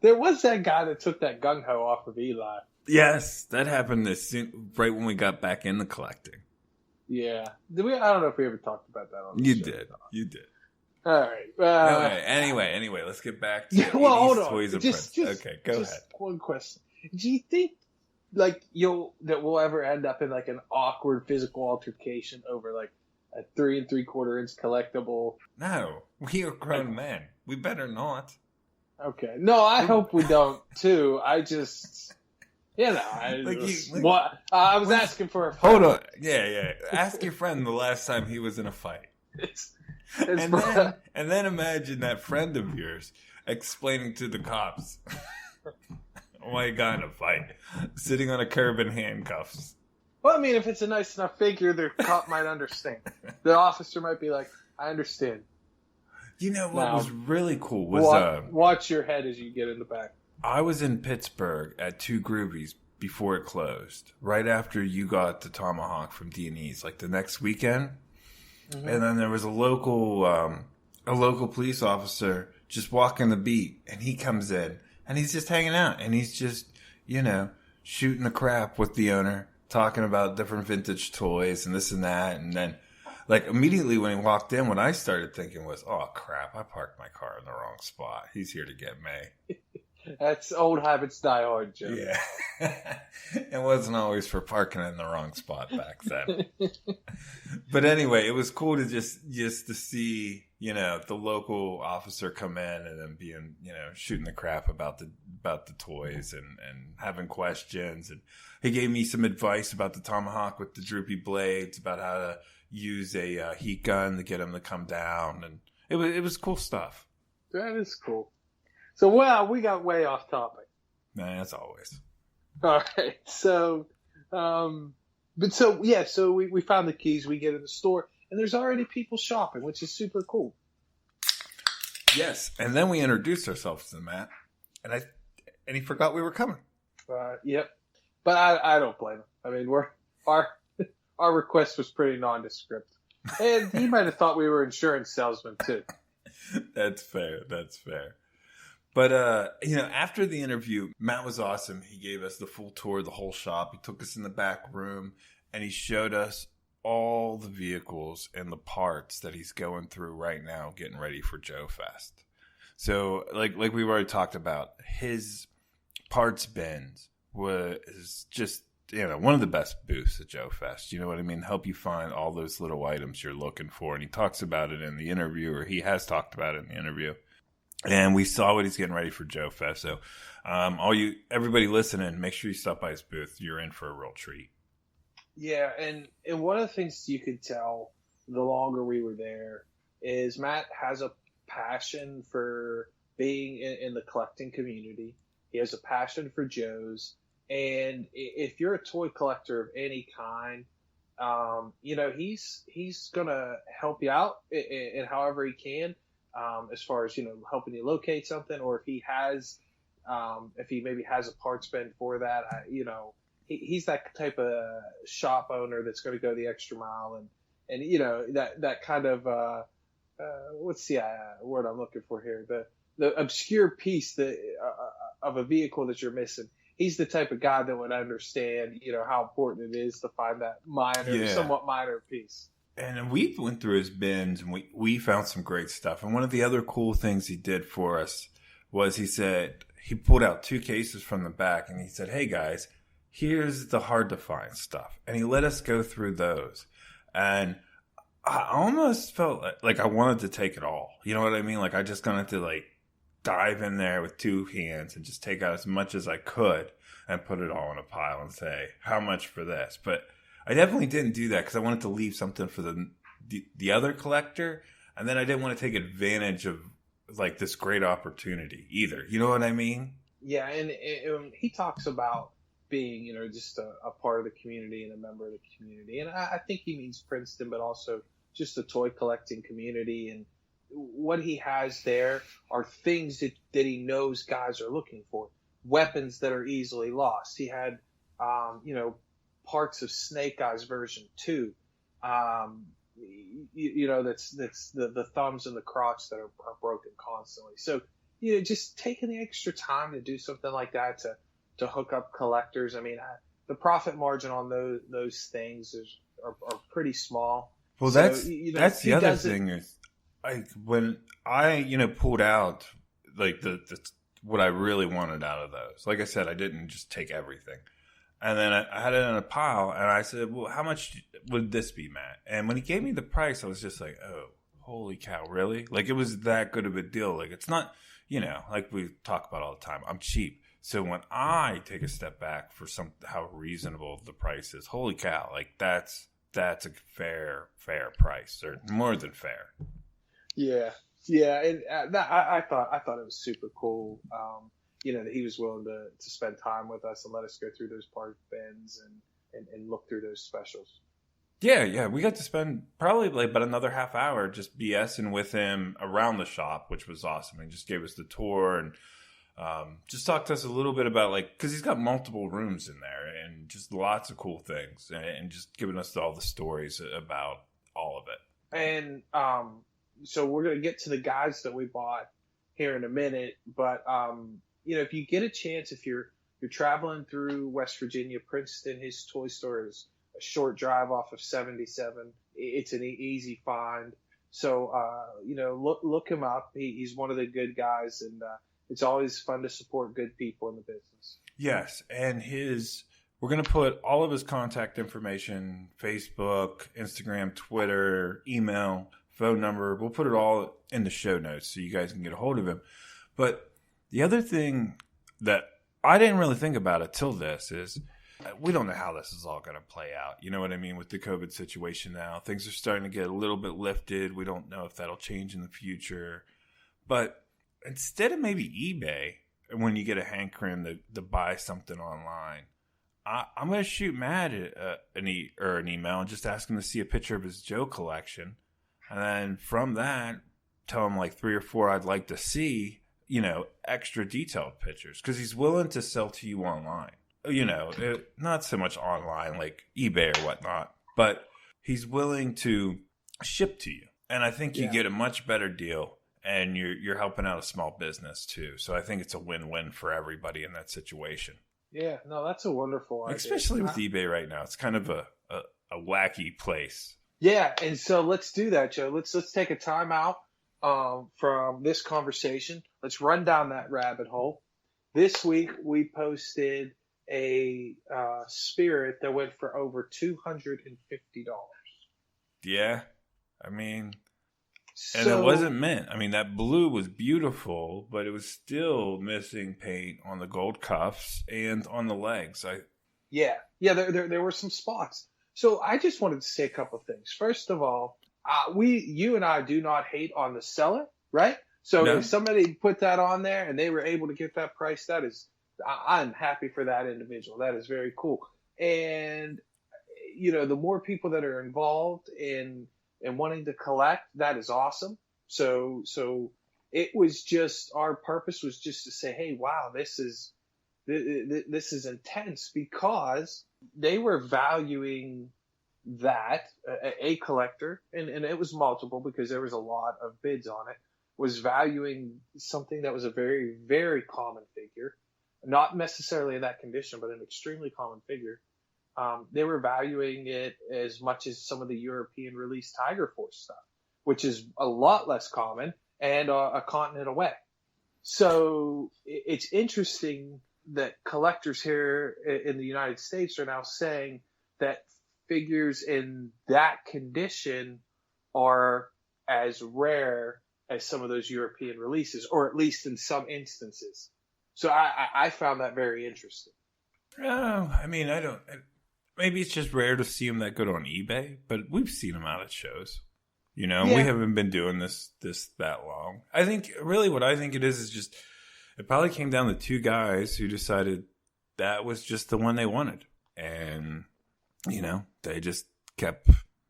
S2: There was that guy that took that gung-ho off of Eli.
S1: Yes, that happened right when we got back into collecting.
S2: Yeah. I don't know if we ever talked about that on the show.
S1: You did.
S2: All right.
S1: Okay. Anyway, let's get back to
S2: hold on.
S1: Toys of Princeton. Okay, go ahead.
S2: One question. Do you think that we'll ever end up in like an awkward physical altercation over like a 3 3/4 inch collectible?
S1: No, we are grown men. We better not.
S2: Okay. No, I hope we don't too. I just, I was asking for a friend.
S1: Hold on. Yeah. Ask your friend the last time he was in a fight. And then imagine that friend of yours explaining to the cops why he got in a fight, sitting on a curb in handcuffs.
S2: Well, I mean, if it's a nice enough figure, the cop might understand. The officer might be like, I understand.
S1: What was really cool was...
S2: watch your head as you get in the back.
S1: I was in Pittsburgh at Two Groovies before it closed, right after you got the Tomahawk from D&E's, like the next weekend. Mm-hmm. And then there was a local police officer just walking the beat, and he comes in, and he's just hanging out, and he's just, shooting the crap with the owner, talking about different vintage toys and this and that. And then, like, immediately when he walked in, what I started thinking was, oh, crap, I parked my car in the wrong spot. He's here to get me.
S2: That's old habits die hard, Joe.
S1: Yeah. It wasn't always for parking in the wrong spot back then. But anyway, it was cool to just to see, the local officer come in and then being, shooting the crap about the toys and having questions. And he gave me some advice about the Tomahawk with the droopy blades, about how to use a heat gun to get him to come down. And it was cool stuff.
S2: That is cool. So, we got way off topic.
S1: Nah, as always.
S2: All right. So, so we found the keys. We get in the store, and there's already people shopping, which is super cool.
S1: Yes, and then we introduced ourselves to Matt, and he forgot we were coming.
S2: Yep. But I don't blame him. I mean, our request was pretty nondescript, and he might have thought we were insurance salesmen too.
S1: That's fair. But, after the interview, Matt was awesome. He gave us the full tour of the whole shop. He took us in the back room and he showed us all the vehicles and the parts that he's going through right now, getting ready for Joe Fest. So like we've already talked about, his parts bins was just, one of the best booths at Joe Fest. You know what I mean? Help you find all those little items you're looking for. And he talks about it in the interview, or he has talked about it in the interview. And we saw what he's getting ready for Joe Fest. So everybody listening, make sure you stop by his booth. You're in for a real treat.
S2: Yeah, and one of the things you could tell the longer we were there is Matt has a passion for being in the collecting community. He has a passion for Joe's. And if you're a toy collector of any kind, he's going to help you out in however he can, as far as, helping you locate something, or if he maybe has a parts bin for that, he's that type of shop owner that's going to go the extra mile and that kind of, what's the word I'm looking for here? The obscure piece of a vehicle that you're missing. He's the type of guy that would understand, how important it is to find that somewhat minor piece.
S1: And we went through his bins and we found some great stuff. And one of the other cool things he did for us was he pulled out 2 cases from the back and he said, "Hey guys, here's the hard to find stuff." And he let us go through those. And I almost felt like I wanted to take it all. You know what I mean? Like I just wanted to dive in there with 2 hands and just take out as much as I could and put it all in a pile and say, how much for this? But I definitely didn't do that because I wanted to leave something for the other collector. And then I didn't want to take advantage of this great opportunity either. You know what I mean?
S2: Yeah. And he talks about being, just a part of the community and a member of the community. And I think he means Princeton, but also just the toy collecting community. And what he has there are things that he knows guys are looking for. Weapons that are easily lost. He had, parts of Snake Eyes version 2. That's the thumbs and the crotch that are broken constantly. So, just taking the extra time to do something like that to hook up collectors. I mean, the profit margin on those things are pretty small.
S1: Well,
S2: so,
S1: that's the other thing is, when I, pulled out the what I really wanted out of those. Like I said, I didn't just take everything. And then I had it in a pile and I said, "Well, how much would this be, Matt?" And when he gave me the price, I was just like, "Oh, holy cow, really?" It was that good of a deal. It's not, like we talk about all the time, I'm cheap. So when I take a step back for how reasonable the price is, holy cow, that's a fair price, or more than fair.
S2: Yeah, and I thought it was super cool. That he was willing to spend time with us and let us go through those part bins and look through those specials.
S1: Yeah, we got to spend probably about another half hour just BSing with him around the shop, which was awesome. He just gave us the tour and just talked to us a little bit about because he's got multiple rooms in there and just lots of cool things and just giving us all the stories about all of it.
S2: And so we're going to get to the guides that we bought here in a minute, but if you get a chance, if you're traveling through West Virginia, Princeton, his toy store is a short drive off of 77. It's an easy find. So, look him up. He's one of the good guys, and it's always fun to support good people in the business.
S1: Yes, and we're going to put all of his contact information, Facebook, Instagram, Twitter, email, phone number. We'll put it all in the show notes so you guys can get a hold of him. But the other thing that I didn't really think about it till this is we don't know how this is all going to play out. You know what I mean? With the COVID situation now, things are starting to get a little bit lifted. We don't know if that'll change in the future. But instead of maybe eBay, when you get a hankering to buy something online, I'm going to shoot Matt an email and just ask him to see a picture of his Joe collection. And then from that, tell him 3 or 4 I'd like to see, extra detailed pictures. Because he's willing to sell to you online. Not so much online like eBay or whatnot. But he's willing to ship to you. And I think you get a much better deal. and you're helping out a small business too. So I think it's a win-win for everybody in that situation.
S2: Yeah, no, that's a wonderful idea.
S1: Especially with eBay right now. It's kind of a wacky place.
S2: Yeah, and so let's do that, Joe. Let's take a time out from this conversation. Let's run down that rabbit hole. This week we posted a Spirit that went for over $250.
S1: Yeah, I mean, and
S2: So,
S1: it wasn't mint. I mean, that blue was beautiful, but it was still missing paint on the gold cuffs and on the legs.
S2: yeah, there were some spots. So I just wanted to say a couple of things. First of all, you and I do not hate on the seller, right? So
S1: No.
S2: if somebody put that on there and they were able to get that price, I'm happy for that individual. That is very cool. And the more people that are involved in wanting to collect, that is awesome. So it was just, our purpose was just to say, hey, wow, this is intense, because they were valuing that a collector, and it was multiple because there was a lot of bids on it, was valuing something that was a very, very common figure, not necessarily in that condition, but an extremely common figure. They were valuing it as much as some of the European release Tiger Force stuff, which is a lot less common and a continent away. So it's interesting that collectors here in the United States are now saying that figures in that condition are as rare as some of those European releases, or at least in some instances. So I found that very interesting.
S1: I mean, maybe it's just rare to see them that good on eBay, but we've seen them out at shows. We haven't been doing this that long. I think really what I think it is just, it probably came down to two guys who decided that was just the one they wanted. And, they just kept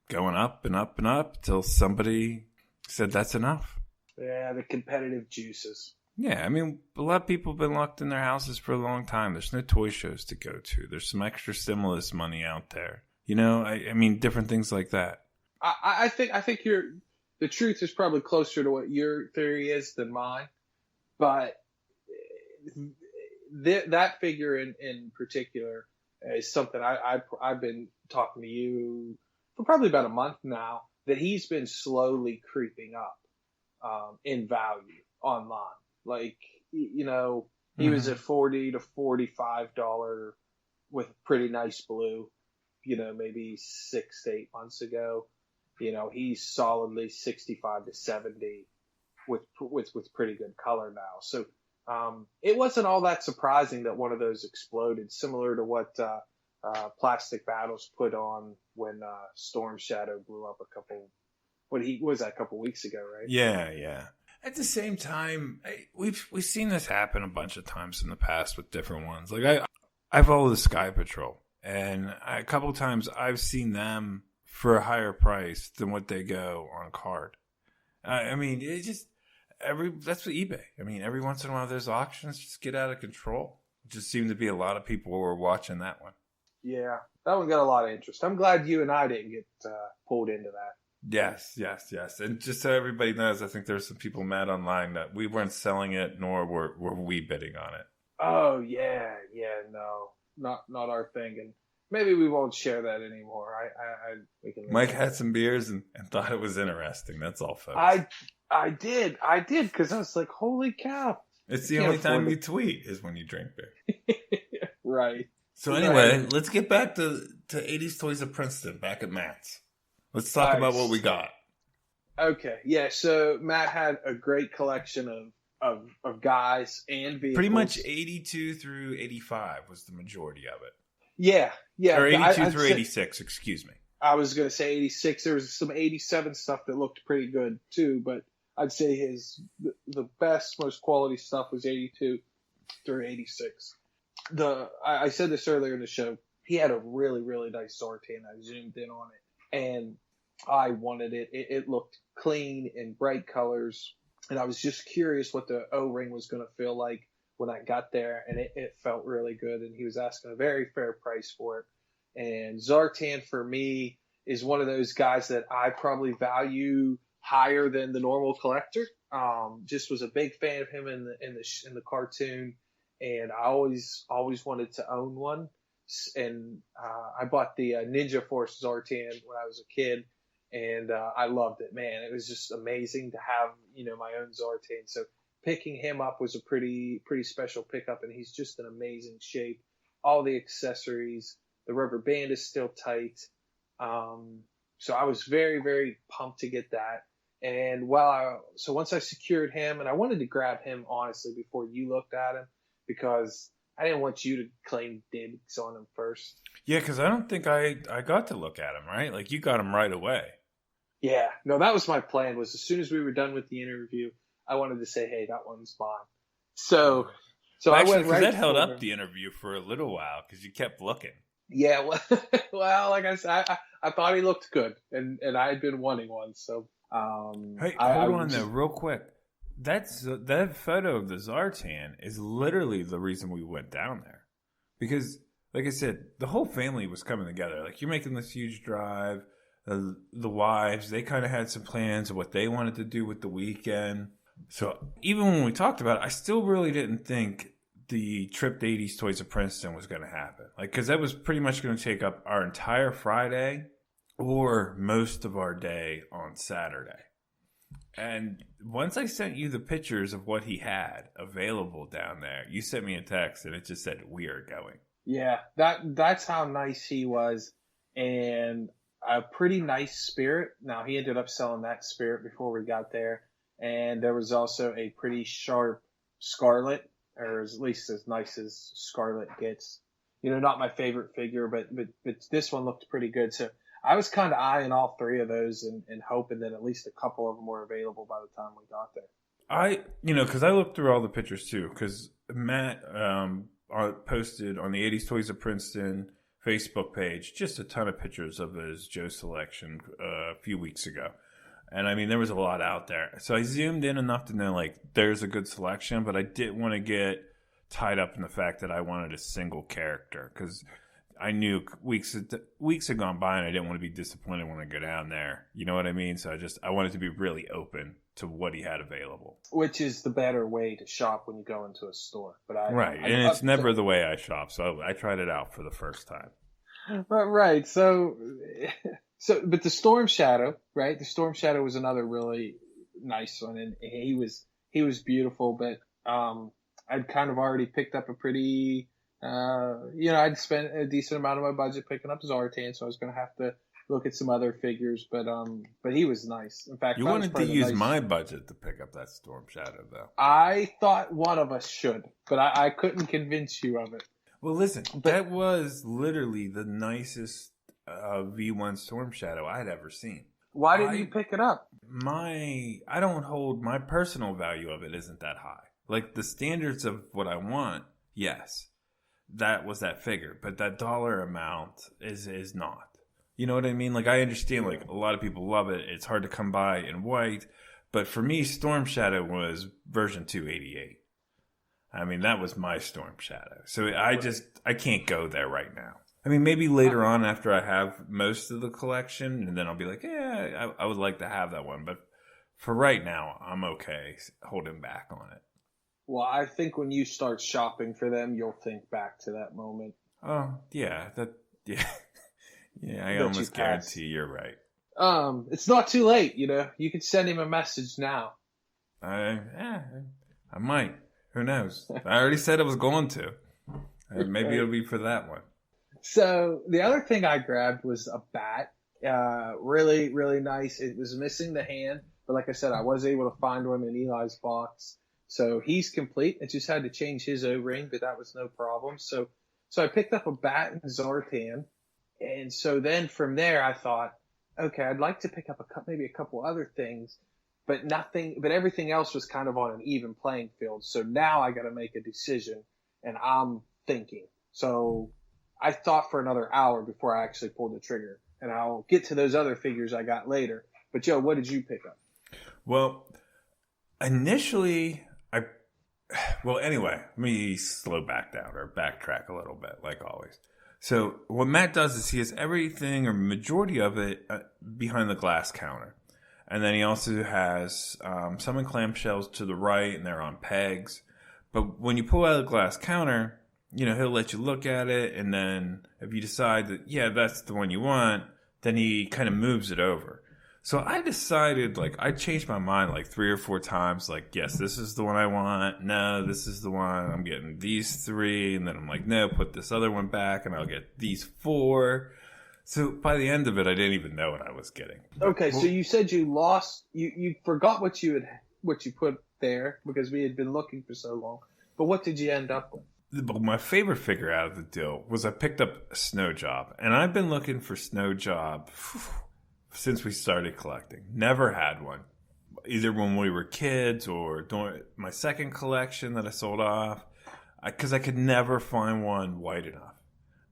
S1: going up and up and up till somebody said that's enough.
S2: Yeah, the competitive juices.
S1: Yeah, I mean, a lot of people have been locked in their houses for a long time. There's no toy shows to go to. There's some extra stimulus money out there. I mean, different things like that.
S2: I think the truth is probably closer to what your theory is than mine, but that figure in particular is something I've been talking to you for probably about a month now, that he's been slowly creeping up in value online. Like, he was at $40 to $45 with pretty nice blue, maybe 6 to 8 months ago. He's solidly 65 to 70 with pretty good color now. So it wasn't all that surprising that one of those exploded, similar to what Plastic Battles put on when Storm Shadow blew up a couple weeks ago, right?
S1: Yeah. At the same time, we've seen this happen a bunch of times in the past with different ones. Like I follow the Sky Patrol, and a couple of times I've seen them for a higher price than what they go on card. I mean, it just that's what eBay. I mean, every once in a while those auctions just get out of control. It just seemed to be a lot of people who were watching that one.
S2: Yeah, that one got a lot of interest. I'm glad you and I didn't get pulled into that.
S1: Yes. And just so everybody knows, I think there's some people mad online that we weren't selling it, nor were we bidding on it.
S2: Oh, yeah, no, not our thing. And maybe we won't share that anymore.
S1: Mike had some beers and thought it was interesting. That's all, folks.
S2: I did, because I was like, holy cow.
S1: It's the only time you tweet is when you drink beer.
S2: Right.
S1: So anyway, let's get back to 80's Toys of Princeton, back at Matt's. Let's talk about what we got.
S2: Okay, yeah. So Matt had a great collection of guys and vehicles.
S1: Pretty much 82 through 85 was the majority of it.
S2: Yeah.
S1: Or 82 through 86, excuse me.
S2: I was going to say 86. There was some 87 stuff that looked pretty good too, but I'd say the best, most quality stuff was 82 through 86. I said this earlier in the show. He had a really, really nice Zartan. I zoomed in on it, and I wanted it. It looked clean in bright colors, and I was just curious what the O-ring was going to feel like when I got there, and it felt really good, and he was asking a very fair price for it. And Zartan, for me, is one of those guys that I probably value higher than the normal collector. Just was a big fan of him in the cartoon, and I always wanted to own one. And I bought the Ninja Force Zartan when I was a kid, and I loved it. Man, it was just amazing to have my own Zartan. So picking him up was a pretty special pickup, and he's just in amazing shape. All the accessories, the rubber band is still tight. So I was very, very pumped to get that. And so once I secured him, and I wanted to grab him honestly before you looked at him, because I didn't want you to claim dibs on him first.
S1: Yeah, because I don't think I got to look at him, right? Like, you got him right away.
S2: Yeah, no, that was my plan. Was as soon as we were done with the interview, I wanted to say, "Hey, that one's mine." So
S1: Well,
S2: I
S1: actually,
S2: went right.
S1: that held
S2: for
S1: up
S2: him.
S1: the interview for a little while because you kept looking.
S2: Yeah, well, like I said, I thought he looked good, and I had been wanting one. So
S1: Hey,
S2: I
S1: hold on
S2: was
S1: though, real quick. That photo of the Zartan is literally the reason we went down there, because, like I said, the whole family was coming together. Like, you're making this huge drive. The wives, they kind of had some plans of what they wanted to do with the weekend. So even when we talked about it, I still really didn't think the trip to 80's Toys of Princeton was going to happen. Like, because that was pretty much going to take up our entire Friday or most of our day on Saturday. And once I sent you the pictures of what he had available down there, you sent me a text and it just said, "We are going."
S2: Yeah, that's how nice he was, and a pretty nice spirit. Now, he ended up selling that spirit before we got there, and there was also a pretty sharp Scarlet, or at least as nice as Scarlet gets. Not my favorite figure, but this one looked pretty good. So I was kind of eyeing all three of those and hoping that at least a couple of them were available by the time we got there.
S1: Because I looked through all the pictures too, because Matt posted on the 80's Toys of Princeton Facebook page just a ton of pictures of his Joe selection a few weeks ago. And I mean, there was a lot out there. So I zoomed in enough to know, like, there's a good selection, but I didn't want to get tied up in the fact that I wanted a single character, because I knew weeks had gone by and I didn't want to be disappointed when I go down there. You know what I mean? So I wanted to be really open to what he had available.
S2: Which is the better way to shop when you go into a store. But
S1: and it's never the way I shop. So I tried it out for the first time.
S2: Right. So, but the Storm Shadow, right? The Storm Shadow was another really nice one, and he was beautiful. But I'd kind of already picked up a pretty, I'd spent a decent amount of my budget picking up Zartan, so I was going to have to look at some other figures. But he was nice. In fact,
S1: you wanted to use my budget to pick up that Storm Shadow, though.
S2: I thought one of us should, but I couldn't convince you of it.
S1: Well, listen, that was literally the nicest V1 Storm Shadow I had ever seen.
S2: Why didn't you pick it up?
S1: My personal value of it isn't that high. Like, the standards of what I want, yes, that was that figure, but that dollar amount is not. You know what I mean? Like, I understand, like, a lot of people love it. It's hard to come by in white, but for me, Storm Shadow was version 288. I mean, that was my Storm Shadow. So I can't go there right now. I mean, maybe later on after I have most of the collection, and then I'll be like, yeah, I would like to have that one. But for right now, I'm okay holding back on it.
S2: Well, I think when you start shopping for them, you'll think back to that moment.
S1: Oh, yeah. Yeah, I almost guarantee you're right.
S2: It's not too late, You can send him a message now.
S1: I might. Who knows? I already said I was going to. Maybe it'll be for that one.
S2: So the other thing I grabbed was a bat. Really, really nice. It was missing the hand, but like I said, I was able to find one in Eli's box. So he's complete. I just had to change his O-ring, but that was no problem. So I picked up a bat and Zartan. And so then from there, I thought, okay, I'd like to pick up maybe a couple other things. But everything else was kind of on an even playing field. So now I got to make a decision, and I'm thinking. So I thought for another hour before I actually pulled the trigger, and I'll get to those other figures I got later. But Joe, what did you pick up?
S1: Well, initially, anyway, let me slow back down or backtrack a little bit, like always. So what Matt does is he has everything or majority of it behind the glass counter. And then he also has some in clamshells to the right, and they're on pegs. But when you pull out the glass counter, he'll let you look at it, and then if you decide that, yeah, that's the one you want, then he kind of moves it over. So I decided, I changed my mind 3 or 4 times, yes, this is the one I want. No, this is the one. I'm getting these 3. And then I'm like, no, put this other one back, and I'll get these 4. So by the end of it, I didn't even know what I was getting.
S2: Okay, so you said you lost, you forgot what you put there because we had been looking for so long. But what did you end up with?
S1: My favorite figure out of the deal was I picked up a Snow Job. And I've been looking for Snow Job since we started collecting. Never had one. Either when we were kids or during my second collection that I sold off. Because I could never find one white enough.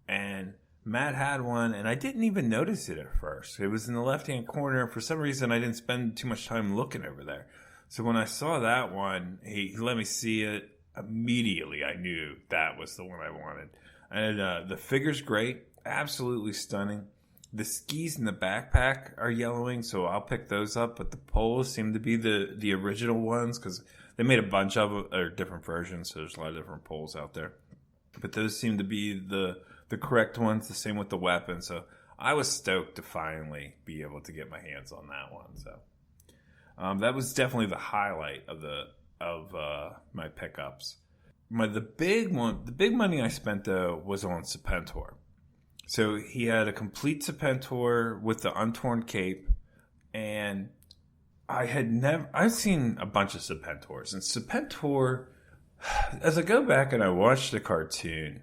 S1: And Matt had one, and I didn't even notice it at first. It was in the left-hand corner. For some reason, I didn't spend too much time looking over there. So when I saw that one, he let me see it. Immediately, I knew that was the one I wanted. And the figure's great. Absolutely stunning. The skis in the backpack are yellowing, so I'll pick those up. But the poles seem to be the original ones because they made a bunch of different versions, so there's a lot of different poles out there. But those seem to be the correct ones, the same with the weapon. So I was stoked to finally be able to get my hands on that one. So that was definitely the highlight of my pickups. The big money I spent though was on Saboteur. So he had a complete Saboteur with the untorn cape, and I've seen a bunch of Saboteurs, and Saboteur, as I go back and I watch the cartoon,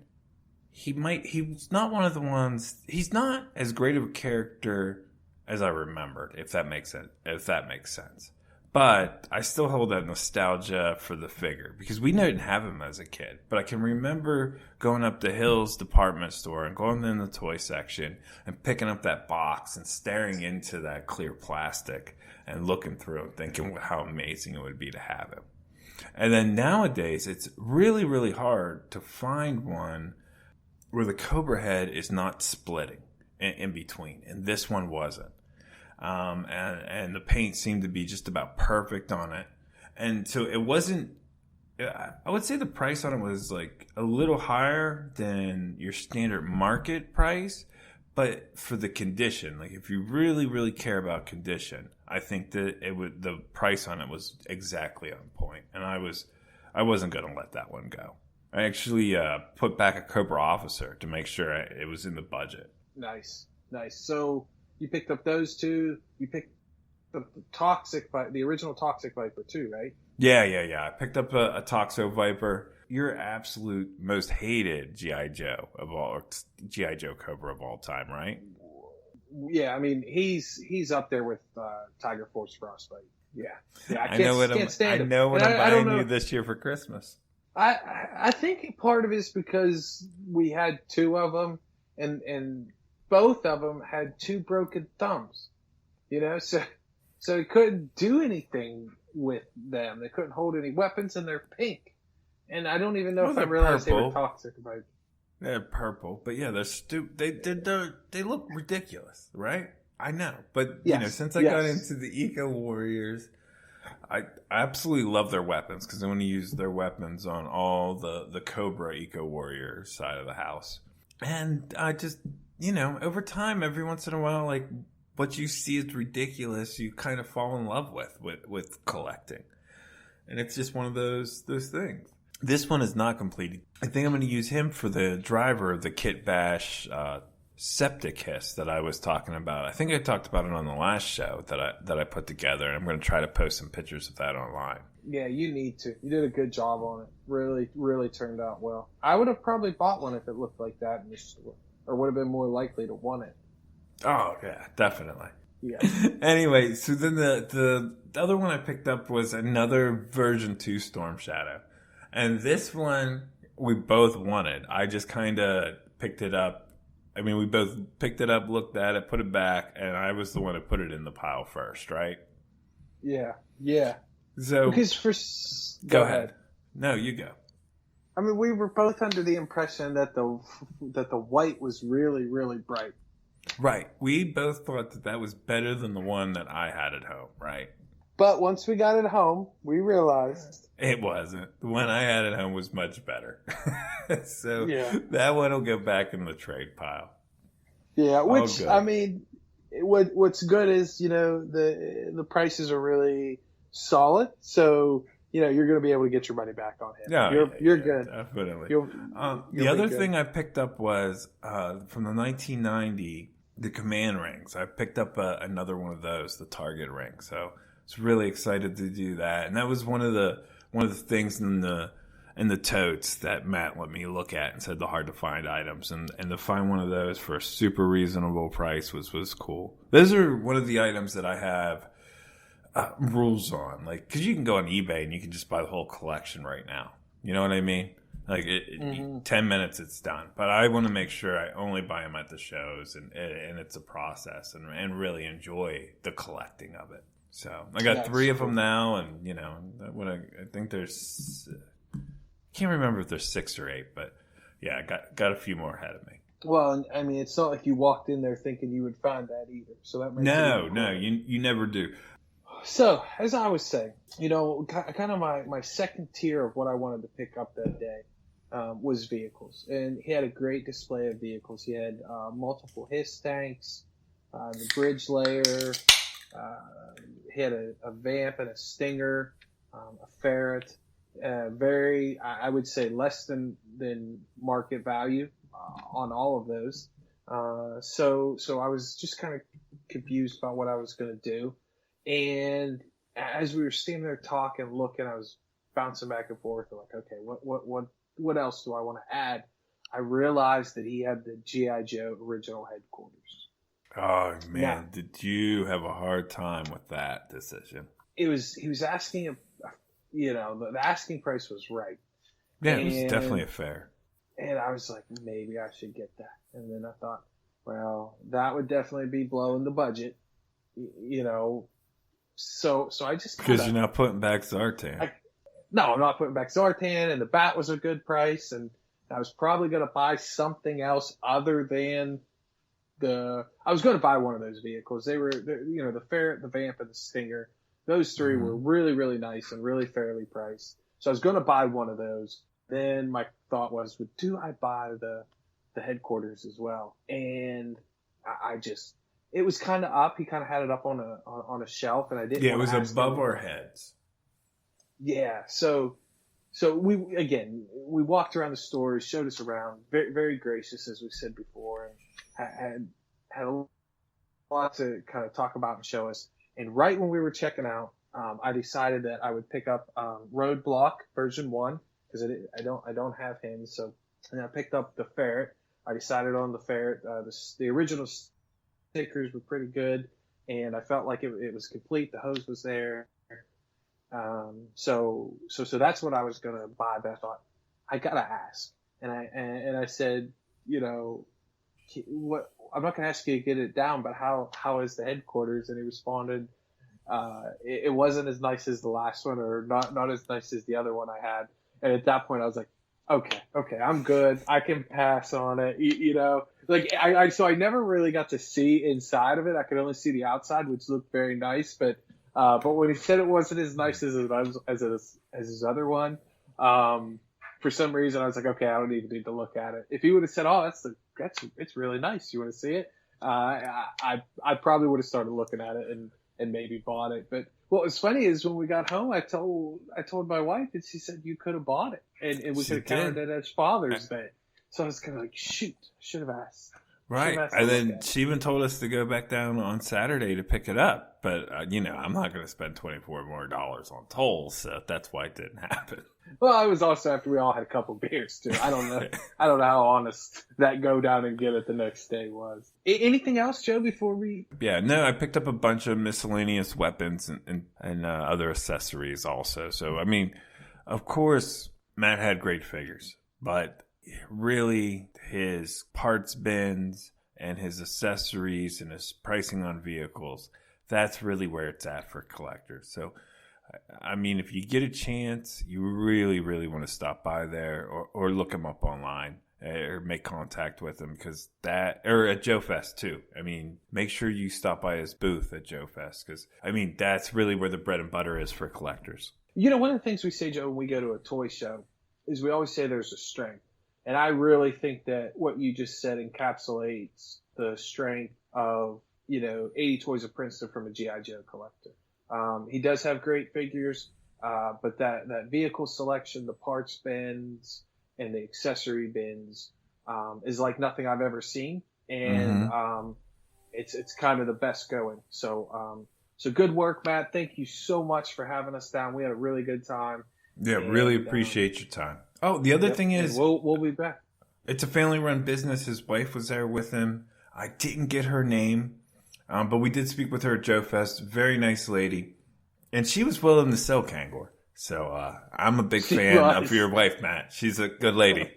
S1: he's not one of the ones, he's not as great of a character as I remembered, if that makes sense. But I still hold that nostalgia for the figure because we didn't have him as a kid. But I can remember going up to Hill's department store and going in the toy section and picking up that box and staring into that clear plastic and looking through it, thinking how amazing it would be to have him. And then nowadays, it's really, really hard to find one where the Cobra head is not splitting in between. And this one wasn't. And the paint seemed to be just about perfect on it. And so it wasn't, I would say the price on it was a little higher than your standard market price, but for the condition, if you really, really care about condition, I think that the price on it was exactly on point. And I wasn't going to let that one go. I actually, put back a Cobra Officer to make sure it was in the budget.
S2: Nice. So, you picked up those 2. You picked up the original Toxic Viper too, right?
S1: Yeah. I picked up a Toxo Viper. Your absolute most hated G.I. Joe G.I. Joe Cobra of all time, right?
S2: Yeah, I mean he's up there with Tiger Force Frostbite. Yeah.
S1: I can't stand him. I know what I'm buying you this year for Christmas.
S2: I think part of it is because we had 2 of them, and both of them had 2 broken thumbs, so he couldn't do anything with them. They couldn't hold any weapons, and they're pink. And I don't even know if I realized purple. They were toxic about it.
S1: They're purple, but yeah, they're stupid. They look ridiculous, right? I know, but since I got into the Eco Warriors, I absolutely love their weapons because I want to use their weapons on all the Cobra Eco Warrior side of the house, and I just. Over time, every once in a while, what you see is ridiculous, you kind of fall in love with collecting. And it's just one of those things. This one is not completed. I think I'm going to use him for the driver of the Kit Bash Septic Hiss that I was talking about. I think I talked about it on the last show that I put together, and I'm going to try to post some pictures of that online.
S2: Yeah, you need to. You did a good job on it. Really, really turned out well. I would have probably bought one if it looked like that in the store. Or would have been more likely to want it.
S1: Oh, yeah, definitely.
S2: Yeah.
S1: Anyway, so then the other one I picked up was another version 2 Storm Shadow. And this one we both wanted. I just kind of picked it up. I mean, we both picked it up, looked at it, put it back, and I was the one that put it in the pile first, right?
S2: Yeah.
S1: So
S2: because
S1: go ahead. No, you go.
S2: I mean, we were both under the impression that the white was really, really bright.
S1: Right. We both thought that that was better than the one that I had at home, right?
S2: But once we got it home, we realized
S1: It wasn't. The one I had at home was much better. So
S2: Yeah.
S1: that one will go back in the trade pile.
S2: Yeah,
S1: All
S2: which
S1: good.
S2: I mean, what's good is the prices are really solid, so you're going to be able to get your money back on him.
S1: Yeah,
S2: you're good.
S1: Definitely.
S2: You'll
S1: The
S2: be
S1: other
S2: good.
S1: thing I picked up was from the 1990, the command rings. I picked up another one of those, the Target ring. So I was really excited to do that, and that was one of the things in the totes that Matt let me look at and said the hard to find items, and to find one of those for a super reasonable price was cool. Those are one of the items that I have rules on, like, because you can go on eBay and you can just buy the whole collection right now. You know what I mean? Like 10 minutes, it's done. But I want to make sure I only buy them at the shows, and it's a process, and really enjoy the collecting of it. So I got
S2: That's
S1: 3 of
S2: cool.
S1: them now, and I think there's, can't remember if there's 6 or 8, but yeah, I got a few more ahead of me.
S2: Well, and I mean, it's not like you walked in there thinking you would find that either. So that makes
S1: No,
S2: it
S1: no, you never do.
S2: So, as I was saying, kind of my second tier of what I wanted to pick up that day was vehicles. And he had a great display of vehicles. He had multiple HISS tanks, the bridge layer. He had a Vamp and a Stinger, a Ferret. I would say less than market value on all of those. So I was just kind of confused about what I was going to do. And as we were standing there talking, looking, I was bouncing back and forth. Like, okay, what else do I want to add? I realized that he had the G.I. Joe original headquarters.
S1: Oh man,
S2: Yeah.
S1: did you have a hard time with that decision?
S2: He was asking, the asking price was right.
S1: Yeah, it was
S2: And-
S1: definitely a fair.
S2: And I was like, maybe I should get that. And then I thought, well, that would definitely be blowing the budget, So I just
S1: Because
S2: kinda-
S1: you're not putting back Zartan.
S2: No, I'm not putting back Zartan, and the bat was a good price, and I was probably going to buy something else other than I was going to buy one of those vehicles. They were, the Ferret, the Vamp, and the Stinger. Those 3 were really, really nice and really fairly priced. So I was going to buy one of those. Then my thought was, do I buy the headquarters as well? And I just, it was kind of up. He kind of had it up on a shelf, and I didn't.
S1: Yeah, it
S2: wanna
S1: was
S2: ask
S1: above
S2: him.
S1: our heads.
S2: Yeah, so we walked around the store. He showed us around, very, very gracious, as we said before, and had a lot to kind of talk about and show us. And right when we were checking out, I decided that I would pick up Roadblock version 1 because I don't have him. So, and I picked up the Ferret. I decided on the Ferret. The original stickers were pretty good, and I felt like it was complete. The hose was there. So that's what I was gonna buy, but I thought I gotta ask, and I said, what, I'm not gonna ask you to get it down, but how is the headquarters? And he responded, it wasn't as nice as the last one, or not as nice as the other one I had. And at that point, I was like, okay, I'm good. I can pass on it. So I never really got to see inside of it. I could only see the outside, which looked very nice, but when he said it wasn't as nice as his other one, for some reason I was like, okay, I don't even need to look at it. If he would have said, oh, it's really nice, you want to see it? I probably would have started looking at it and maybe bought it. But what was funny is when we got home, I told my wife, and she said you could have bought it, and we
S1: She
S2: could have counted
S1: did.
S2: it as Father's Day. So I was kind of like, shoot, I should have asked.
S1: Right.
S2: Should've asked
S1: And
S2: to
S1: then
S2: look at it.
S1: she even told us to go back down on Saturday to pick it up. But, I'm not going to spend $24 more on tolls. So that's why it didn't happen.
S2: Well, it was also after we all had a couple beers too. I don't know. I don't know how honest that go down and get it the next day was. Anything else, Joe? Before we
S1: Yeah, no, I picked up a bunch of miscellaneous weapons and other accessories also. So, I mean, of course, Matt had great figures. But really, his parts bins and his accessories and his pricing on vehicles, that's really where it's at for collectors. So, I mean, if you get a chance, you really, really want to stop by there or look him up online. or make contact with him, because or at Joe Fest too. I mean, make sure you stop by his booth at Joe Fest, because I mean, that's really where the bread and butter is for collectors.
S2: You know, one of the things we say, Joe, when we go to a toy show is we always say there's a strength. And I really think that what you just said encapsulates the strength of, 80 Toys of Princeton from a G.I. Joe collector. He does have great figures, but that vehicle selection, the parts bins, and the accessory bins is like nothing I've ever seen. And it's kind of the best going. So good work, Matt. Thank you so much for having us down. We had a really good time.
S1: Yeah, really appreciate your time. Oh, the other thing is,
S2: we'll be back.
S1: It's a family-run business. His wife was there with him. I didn't get her name, but we did speak with her at Joe Fest. Very nice lady. And she was willing to sell Kangor. So I'm a big fan of your wife, Matt. She's a good lady.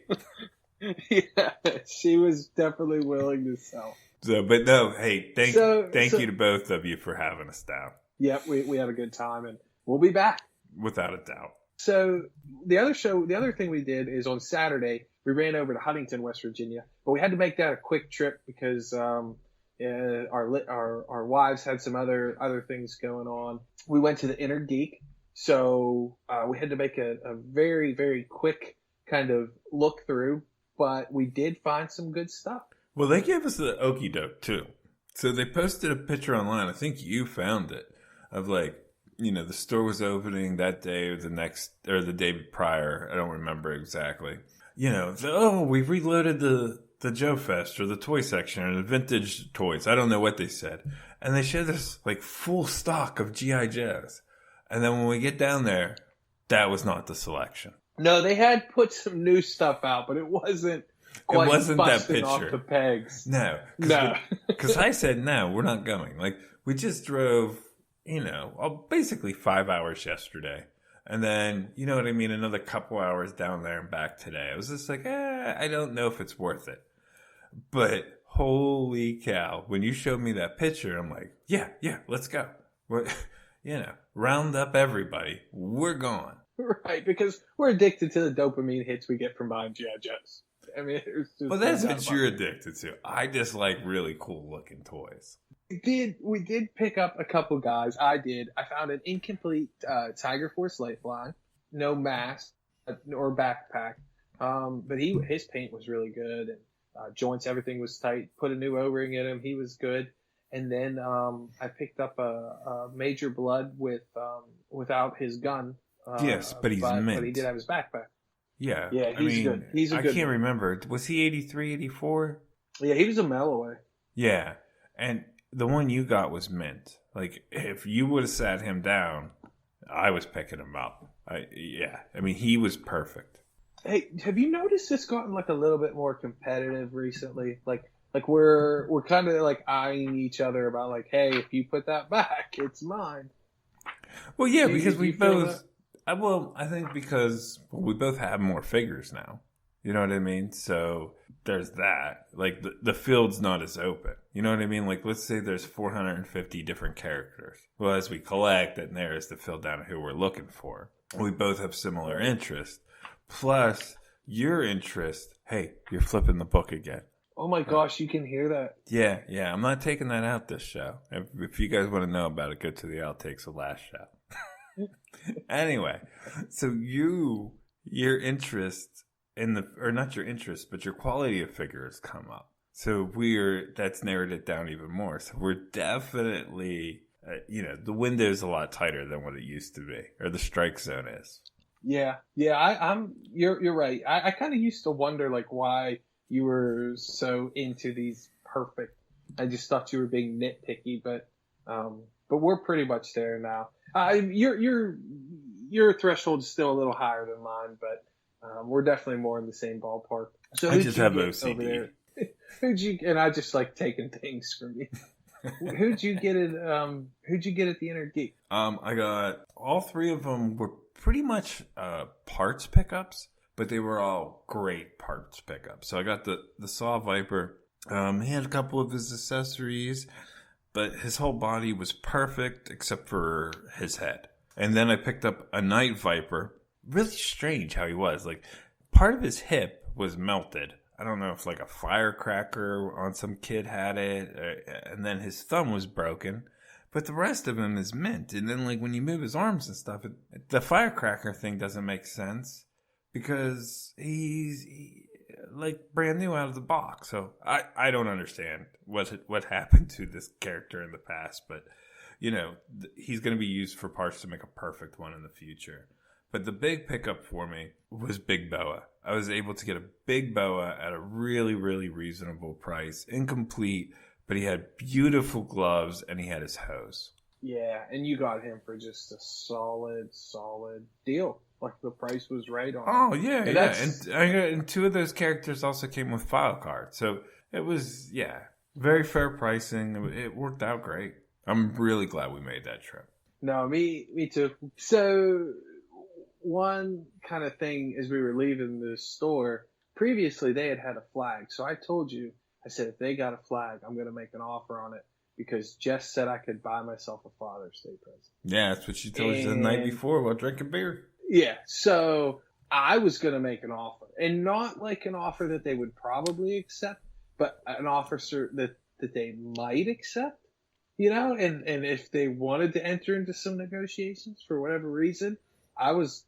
S2: Yeah, she was definitely willing to sell.
S1: So, but no, hey, thank you to both of you for having us down.
S2: Yeah, we had a good time, and we'll be back.
S1: Without a doubt. So
S2: the other thing we did is on Saturday, we ran over to Huntington, West Virginia, but we had to make that a quick trip because our wives had some other things going on. We went to the Inner Geek, so we had to make a very, very quick kind of look through, but we did find some good stuff.
S1: Well, they gave us the okie doke too. So they posted a picture online. I think you found it, of the store was opening that day or the day prior. I don't remember exactly. We've reloaded the Joe Fest or the toy section or the vintage toys. I don't know what they said. And they showed us full stock of G.I. Joes. And then when we get down there, that was not the selection.
S2: No, they had put some new stuff out, but it wasn't that picture. Off the pegs.
S1: No. Because I said, no, we're not going. We just drove, basically 5 hours yesterday. And then, you know what I mean, another couple hours down there and back today. I was just I don't know if it's worth it. But holy cow, when you showed me that picture, I'm like, yeah, let's go. Round up everybody. We're gone.
S2: Right, because we're addicted to the dopamine hits we get from buying G.I. Joes. I mean,
S1: that's what you're addicted to. I just like really cool looking toys.
S2: We did pick up a couple guys. I did. I found an incomplete Tiger Force Lifeline, no mask or backpack. But his paint was really good, and joints, everything was tight. Put a new O-ring in him. He was good. And then I picked up a Major Blood without his gun.
S1: Yes, but he's mint.
S2: But he did have his backpack.
S1: Yeah,
S2: he's good. He's a good.
S1: I can't remember. Was he 83, 84?
S2: Yeah, he was a mile away.
S1: Yeah, and the one you got was mint. If you would have sat him down, I was picking him up. He was perfect.
S2: Hey, have you noticed it's gotten a little bit more competitive recently? We're kind of eyeing each other about hey, if you put that back, it's mine.
S1: Well, yeah, because we both. I think because we both have more figures now. You know what I mean? So there's that. The field's not as open. You know what I mean? Let's say there's 450 different characters. Well, as we collect, that narrows the field down to who we're looking for. We both have similar interests. Plus, your interest, hey, you're flipping the book again.
S2: Oh my gosh, you can hear that.
S1: Yeah. I'm not taking that out this show. If you guys want to know about it, go to the outtakes of last show. Anyway, so your interest not your interest, but your quality of figures come up. So that's narrowed it down even more. So we're definitely, the window's a lot tighter than what it used to be, or the strike zone is.
S2: Yeah. You're right. I kind of used to wonder why you were so into these perfect. I just thought you were being nitpicky, but we're pretty much there now. Your threshold is still a little higher than mine, but we're definitely more in the same ballpark. So
S1: I just have OCD.
S2: And I just like taking things from you. Who'd you get at the Inner Geek?
S1: I got all three of them were pretty much parts pickups, but they were all great parts pickups. So I got the Saw Viper. He had a couple of his accessories, but his whole body was perfect except for his head. And then I picked up a Night Viper. Really strange how he was. Part of his hip was melted. I don't know if like a firecracker on some kid had it, and then his thumb was broken. But the rest of him is mint. And then like when you move his arms and stuff, the firecracker thing doesn't make sense because he's like brand new out of the box. So I don't understand what happened to this character in the past, but you know, he's going to be used for parts to make a perfect one in the future. But the big pickup for me was Big Boa. I was able to get a Big Boa at a really, really reasonable price. Incomplete, but he had beautiful gloves and he had his hose.
S2: Yeah, and you got him for just a solid deal. Like the price was right on.
S1: Oh, yeah, and two of those characters also came with file cards. So it was, very fair pricing. It worked out great. I'm really glad we made that trip.
S2: No, me too. So one kind of thing as we were leaving the store, previously they had a flag. So I told you, I said, if they got a flag, I'm going to make an offer on it because Jess said I could buy myself a Father's Day present.
S1: Yeah, that's what she told you the night before while drinking beer.
S2: Yeah, so I was going to make an offer. And not like an offer that they would probably accept, but an offer that they might accept, you know? And if they wanted to enter into some negotiations for whatever reason, I was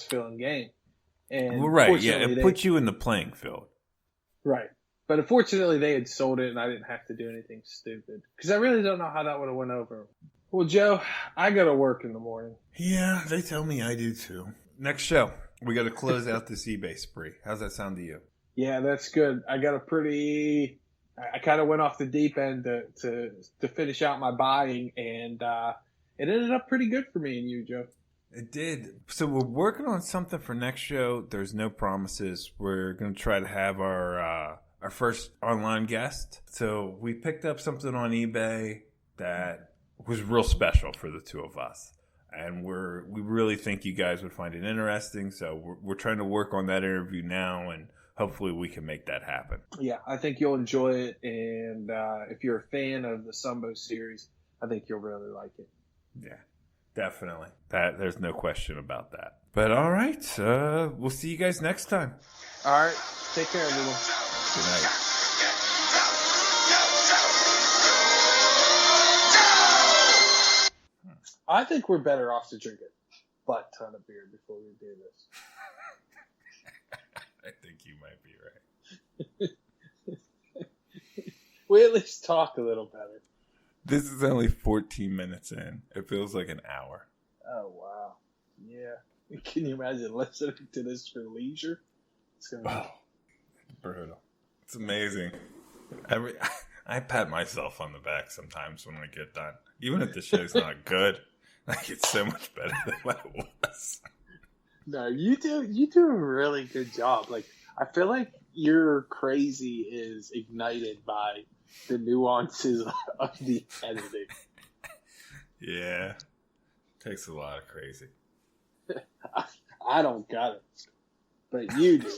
S2: feeling game. And
S1: well, right, yeah, it put you in the playing field.
S2: Right. But unfortunately, they had sold it, and I didn't have to do anything stupid. Because I really don't know how that would have went over. Well, Joe, I got to work in the morning.
S1: Yeah, they tell me I do too. Next show, we got to close out this eBay spree. How's that sound to you?
S2: Yeah, that's good. I got I kind of went off the deep end to finish out my buying, and it ended up pretty good for me and you, Joe.
S1: It did. So we're working on something for next show. There's no promises. We're going to try to have our first online guest. So we picked up something on eBay that was real special for the two of us. And we really think you guys would find it interesting. So we're trying to work on that interview now, and hopefully we can make that happen.
S2: Yeah, I think you'll enjoy it. And if you're a fan of the Sumbo series, I think you'll really like it.
S1: Yeah, definitely. There's no question about that. But all right, we'll see you guys next time.
S2: All right, take care, everyone.
S1: Good night.
S2: I think we're better off to drink a butt ton of beer before we do this.
S1: I think you might be right.
S2: We at least talk a little better.
S1: This is only 14 minutes in. It feels like an hour.
S2: Oh, wow. Yeah. Can you imagine listening to this for leisure? It's going to be
S1: brutal. It's amazing. I pat myself on the back sometimes when I get done. Even if the show's not good, like it's so much better than what it was.
S2: No, you do a really good job. Like, I feel like your crazy is ignited by the nuances of the editing.
S1: Yeah. Takes a lot of crazy.
S2: I don't got it. But you do.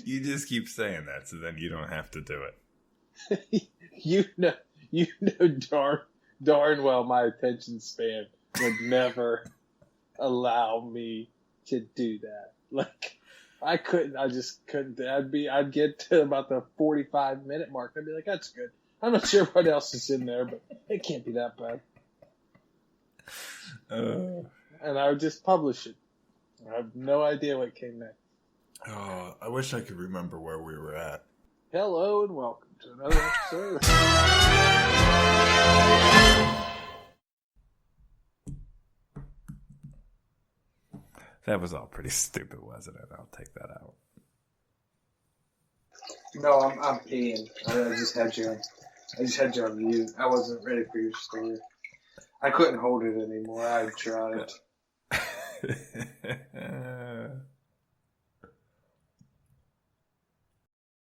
S1: You just keep saying that, so then you don't have to do it.
S2: You know darn well my attention span would never allow me to do that. Like, I just couldn't. I'd get to about the 45-minute mark. I'd be like, that's good. I'm not sure what else is in there, but it can't be that bad. And I would just publish it. I have no idea what came next.
S1: Oh, I wish I could remember where we were at.
S2: Hello and welcome to another episode.
S1: That was all pretty stupid, wasn't it? I'll take that out.
S2: No, I'm peeing. I just had you on mute. I wasn't ready for your story. I couldn't hold it anymore. I tried.